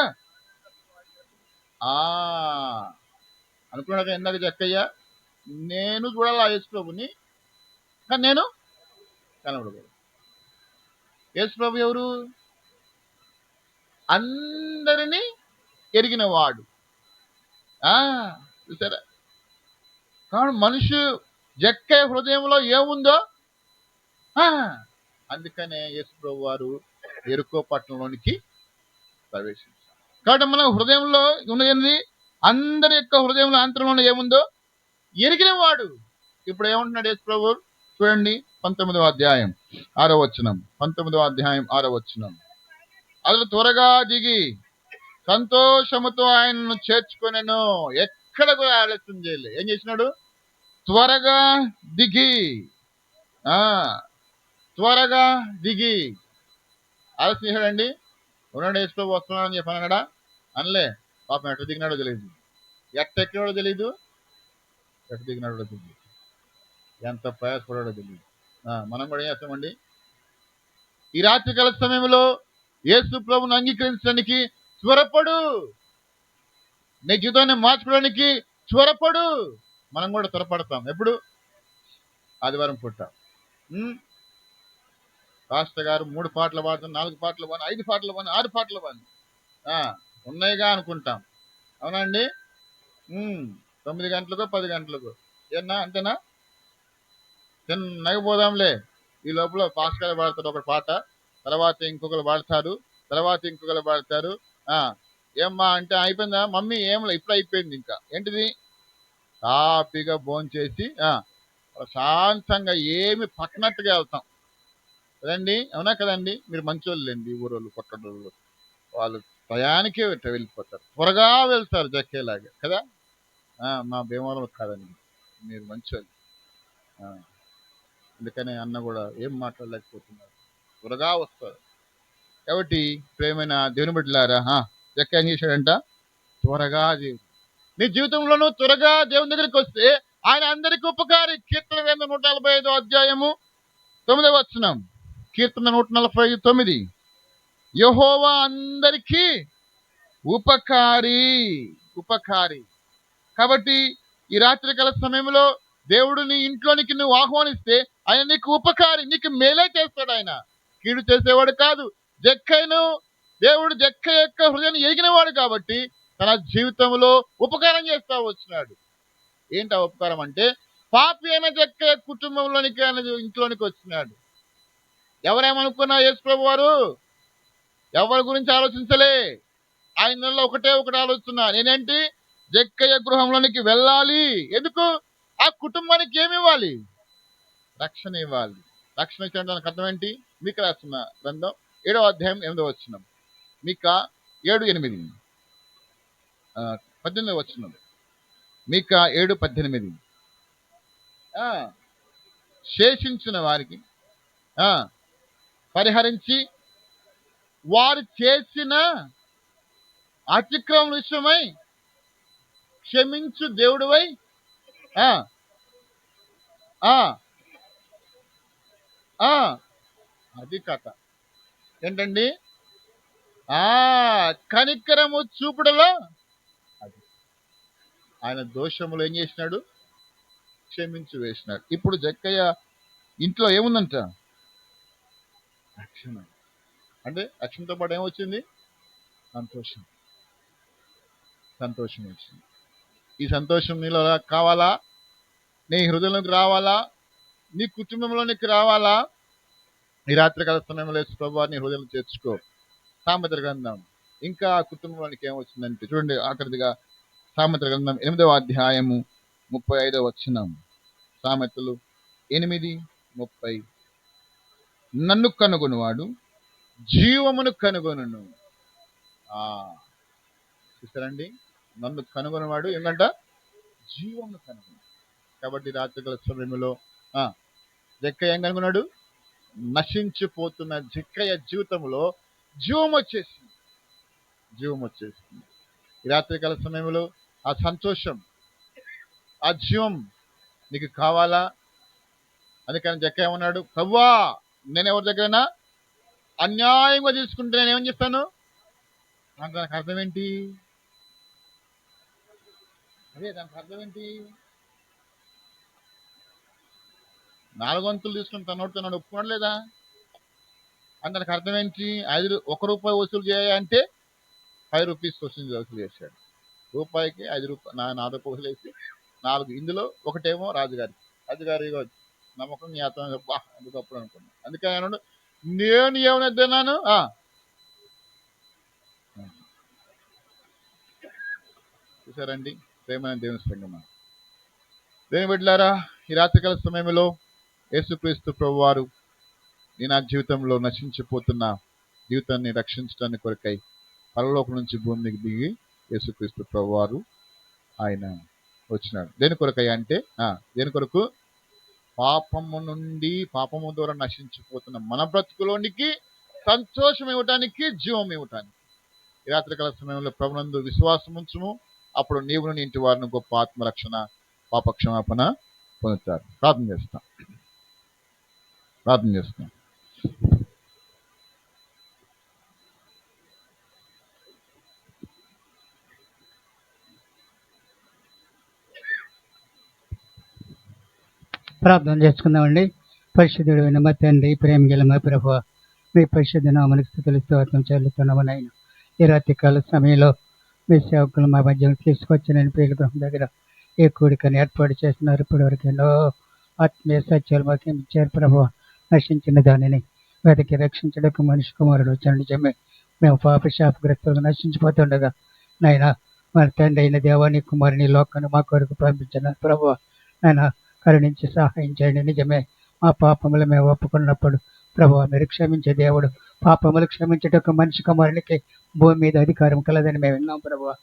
అనుకున్నాడు ఇందాక జక్కయ్య, నేను చూడాలి యేసు ప్రభుని, కానీ నేను కనబడకూడదు. యేసు ప్రభు ఎవరు? అందరినీ ఎరిగిన వాడు. చూసారా? కావున మనిషి జక్కయ్య హృదయంలో ఏముందో అందుకనే యేసు ప్రభు వారు ఎరుకో పట్టణంలోనికి ప్రవేశించారు. కాబట్టి మన హృదయంలో ఉన్నది, అందరి యొక్క హృదయంలో అంతరంలో ఏముందో ఎరిగిన వాడు. ఇప్పుడు ఏమంటున్నాడు యేసు ప్రభు? చూడండి 19వ అధ్యాయం 6వ వచనం. 19వ అధ్యాయం 6వ వచనం. అతడు త్వరగా దిగి సంతోషముతో ఆయనను చేర్చుకొనెను. ఎక్కడ కూడా ఆలస్యం చేయలే. ఏం చేసినాడు? త్వరగా దిగి ఆలస్యం చేశాడండి. ఉన్నాడు యేసు ప్రభు వస్తున్నాడు అని చెప్పాను అన్నాడా? అనలే. పాపం ఎట్ట దిగినాడో తెలియదు, ఎక్కినాడో తెలియదు, ఎట్ట దిగినాడో తెలియదు, ఎంత ప్రయాసపడాడో తెలియదు. మనం కూడా ఏం చేస్తామండి? ఈ రాత్రి కాల సమయంలో యేసు ప్రభుని అంగీకరించడానికి త్వరపడు. నీ జీవితాన్ని మార్చుకోవడానికి త్వరపడు. మనం కూడా త్వరపడతాం. ఎప్పుడు? ఆదివారం పూట. పాస్టర్ గారు 3 పాటలు పాడుతాను, 4 పాటలు పాను, 5 పాటలు పాను, 6 పాటలు పాను ఉన్నాయిగా అనుకుంటాం. అవునండి? 9 గంటలకు 10 గంటలకు ఏనా అంతేనా? నగపోదాంలే. ఈ లోపల పాస్టర్ గారు పాడతారు ఒక పాట, తర్వాత ఇంకొకరు పాడతారు, తర్వాత ఇంకొకరు పాడతారు. ఏమ్మా అంటే అయిపోయిందా మమ్మీ? ఏమలే, ఇప్పుడు అయిపోయింది. ఇంకా ఏంటిది? హ్యాపీగా భోంచేసి ప్రశాంతంగా ఏమి పక్కనట్టుగా వెళ్తాం కదండి. అవునా కదండి? మీరు మంచోళ్ళండి, ఊరోళ్ళు కొట్టడోళ్ళు వాళ్ళు టయానికే వెళ్ళిపోతారు, త్వరగా వెళ్తారు జక్కేలాగా కదా. మా భీమవరం కాదండి, మీరు మంచోళ్ళు. అందుకనే అన్న కూడా ఏం మాట్లాడలేకపోతున్నారు, త్వరగా వస్తారు. కాబట్టి ప్రేమైన దేవుని బిడ్డలారా, జక్క ఏం చేశాడంట? త్వరగా నీ జీవితంలోనూ త్వరగా దేవుని దగ్గరికి వస్తే ఆయన అందరికి ఉపకారి. కీర్తన 145 అధ్యాయము 9వ వచనం. కీర్తన 149. యెహోవా అందరికీ ఉపకారి. కాబట్టి ఈ రాత్రికాల సమయంలో దేవుడు నీ ఇంట్లోనికి నువ్వు ఆహ్వానిస్తే ఆయన నీకు ఉపకారి, నీకు మేలే చేస్తాడు. ఆయన కీడు చేసేవాడు కాదు. జక్కయ్యను దేవుడు జక్కయ్య యొక్క హృదయాన్ని ఎరిగినవాడు కాబట్టి తన జీవితంలో ఉపకారం చేస్తా వచ్చినాడు. ఏంటి ఆ ఉపకారం అంటే? పాపి అయిన జక్కయ్య కుటుంబంలోనికి ఆయన ఇంట్లోనికి వచ్చినాడు. ఎవరేమనుకున్నా యేసు ప్రభు వారు ఎవరి గురించి ఆలోచించలే. ఆయనలో ఒకటే ఆలోచన, నేనేంటి? జక్కయ్య గృహంలోనికి వెళ్ళాలి. ఎందుకు? ఆ కుటుంబానికి ఏమి ఇవ్వాలి? రక్షణ ఇవ్వాలి. రక్షణ ఇచ్చడానికి అర్థం ఏంటి? మీకా రాసిన గ్రంథం 7వ అధ్యాయం 8వ వచనం. మీకా 7:8, 18వ వచనం. మీకా 7:18. శేషించిన వారికి పరిహరించి వారు చేసిన అతిక్రమం విషయమై క్షమించు దేవుడివై. అది కథ ఏంటండి? కనికరము చూపుడలో అది ఆయన దోషములు ఏం చేసినాడు? క్షమించి వేసినాడు. ఇప్పుడు జక్కయ్య ఇంట్లో ఏముందంట? రక్షణ. అంటే రక్షణతో పాటు ఏమొచ్చింది? సంతోషం. సంతోషం వచ్చింది. ఈ సంతోషం నీలో కావాలా? నీ హృదయంలోకి రావాలా? నీ కుటుంబంలోనికి రావాలా? ఈ రాత్రికాల సమయంలో యేసు ప్రభువారిని హృదయంలో చేర్చుకో. సామెతల గ్రంథం ఇంకా కుటుంబంలోనికి ఏమొచ్చిందంటే చూడండి, ఆఖరిదిగా సామెతల గ్రంథం 8వ అధ్యాయము 35వ వచనం. సామెతలు 8:30. నన్ను కనుగొనువాడు జీవమును కనుగొనును. చూసారండి, నన్ను కనుగొనేవాడు ఏంటంట? జీవమును కనుగొను. కాబట్టి రాత్రికాల సమయంలో జక్కయ్య ఏం కనుగొన్నాడు? నశించిపోతున్న జక్కయ్య జీవితంలో జీవం వచ్చేసింది. జీవం వచ్చేసింది. ఈ రాత్రికాల సమయంలో ఆ సంతోషం, ఆ జీవం నీకు కావాలా? అందుకని జక్కయ్య ఏమన్నాడు? కవ్వా, నేను ఎవరి దగ్గరైనా అన్యాయంగా తీసుకుంటే నేనేం చేస్తాను? దానికి అర్థం ఏంటి? దానికి అర్థం ఏంటి? 4 వంతులు తీసుకుని తనోడితో నన్ను ఒప్పుకోవడం లేదా? దానికి అర్థం ఏంటి? 1 రూపాయి వసూలు చేయాలంటే 5 రూపీస్ వసూలు చేశాడు. రూపాయికి 5 రూపాయలు 4 రూపాయలు వసూలు వేసి 4. ఇందులో ఒకటేమో రాజుగారి నమ్మకం నీ అర్థం ఎందుకు అప్పుడు అనుకున్నాను. అందుకని అన్నాడు, నేను ఏమనిద్దాను? చూసారండి, ప్రేమైన దేవుని సంగమా, దేవుని బిడ్డలారా, ఈ రాత్రికాల సమయంలో యేసుక్రీస్తు ప్రభువారు నా జీవితంలో నశించిపోతున్న జీవితాన్ని రక్షించడానికి కొరకై పరలోకం నుంచి భూమికి దిగి యేసుక్రీస్తు ప్రభువారు ఆయన వచ్చినాడు. దేని కొరకై అంటే దేని కొరకు? పాపము ద్వారా నశించిపోతున్న మన బ్రతుకులోనికి సంతోషం ఇవ్వటానికి, జీవం ఇవ్వటానికి. ఈ రాత్రికాల సమయంలో ప్రభునందు విశ్వాసం ఉంచుము. అప్పుడు నీవును నీ ఇంటి వారిని గొప్ప ఆత్మరక్షణ, పాపక్షమాపణ పొందుతారు. ప్రార్థన చేస్తాం. ప్రార్థన చేసుకుందామండి. పరిశుద్ధుడైన మా తండ్రి, ప్రేమ గల మా ప్రభువా, మీ పరిశుద్ధ నామమునకు స్తుతులు స్తోత్రం చెల్లిస్తున్నాము నాయన. ఈ రాత్రికాల సమయంలో మీ సేవకులు మా మధ్యలో తీసుకొచ్చి నేను ప్రియగృహం దగ్గర ఈ కూడికని ఏర్పాటు చేస్తున్నారు. ఇప్పటివరకు ఎన్నో ఆత్మీయ సత్యాలు మాకు ఇచ్చారు ప్రభువా. నశించిన దానిని వెతికి రక్షించడానికి మనిషి కుమారుడు వచ్చాడు. నిజమే, మేము శాపగ్రస్తులుగా నశించిపోతుండగా నాయన మన తండ్రి అయిన దేవాని కుమారుని లోకాన్ని మా కొరకు పంపించినారు ప్రభువా. నాయన కరుణించి సహాయం చేయండి. నిజమే, మా పాపములు మేము ఒప్పుకున్నప్పుడు ప్రభువా మీరు క్షమించే దేవుడు. పాపములు క్షమించటకు మనిషి కుమారునికి భూమి మీద అధికారం కలదని మేము విన్నాం ప్రభువా.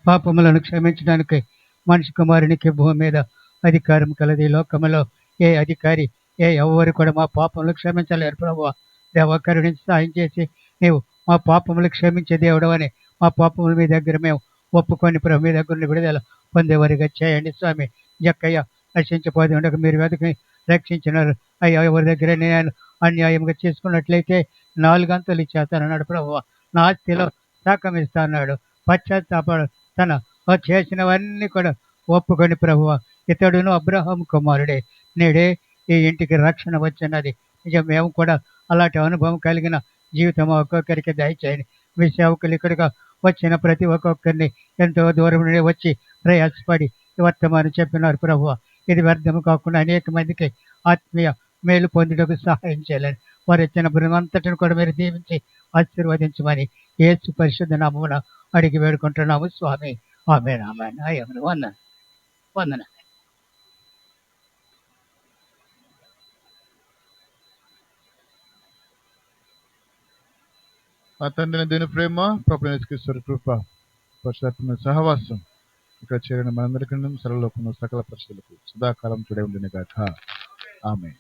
పాపములను క్షమించడానికి మనిషి కుమారునికి భూమి మీద అధికారం కలది. లోకములో ఏ అధికారి ఎవరు కూడా మా పాపములు క్షమించలేరు ప్రభువా. దేవ కరుణించి సహాయం చేసి నీవు మా పాపములు క్షమించే దేవుడు అని మా పాపములు మీ దగ్గర మేము ఒప్పుకొని ప్రభు మీ దగ్గర విడుదల పొందేవారిగా చేయండి స్వామి. జక్కయ్య నశించిపోతే ఉండక మీరు వెతికి రక్షించినారు అయ్యా. ఎవరి దగ్గర నేను అన్యాయంగా చేసుకున్నట్లయితే 4 అంతలు ఇచ్చేస్తానన్నాడు ప్రభువా. నా ఆస్తిలో శాఖం ఇస్తాన్నాడు. పశ్చాత్తాపడు తన చేసినవన్నీ కూడా ఒప్పుకొని ప్రభువా, ఇతడును అబ్రహాం కుమారుడే, నేడే ఈ ఇంటికి రక్షణ వచ్చినది. నిజం, మేము కూడా అలాంటి అనుభవం కలిగిన జీవితం ఒక్కొక్కరికి దయచేయండి. మీ సేవకులు ఇక్కడికి వచ్చిన ప్రతి ఒక్కొక్కరిని ఎంతో దూరం నుండి వచ్చి ప్రయాసపడి వర్తమానం చెప్పినారు ప్రభువా. ఇది వ్యర్థం కాకుండా అనేక మందికి ఆత్మీయ మేలు పొందుటకు సహాయం చేయాలని వారు ఇచ్చిన బృందంతటిని కూడా మీరు దీవించి ఆశీర్వదించమని యేసు పరిశుద్ధ నామమున అడిగి వేడుకుంటున్నాము స్వామి. ఆమేన్ ఆమేన్. వందన. ఆ తండ్రిని దీని ప్రేమ, ప్రభువైన యేసుక్రీస్తు కృప, పరిశుద్ధాత్మ సహవాసం ఇక్కడ చేరిన మనందరికీ సర్వలోకమున సకల పరిశుద్ధులకు సదాకాలం తోడై ఉండును గాక. ఆమేన్.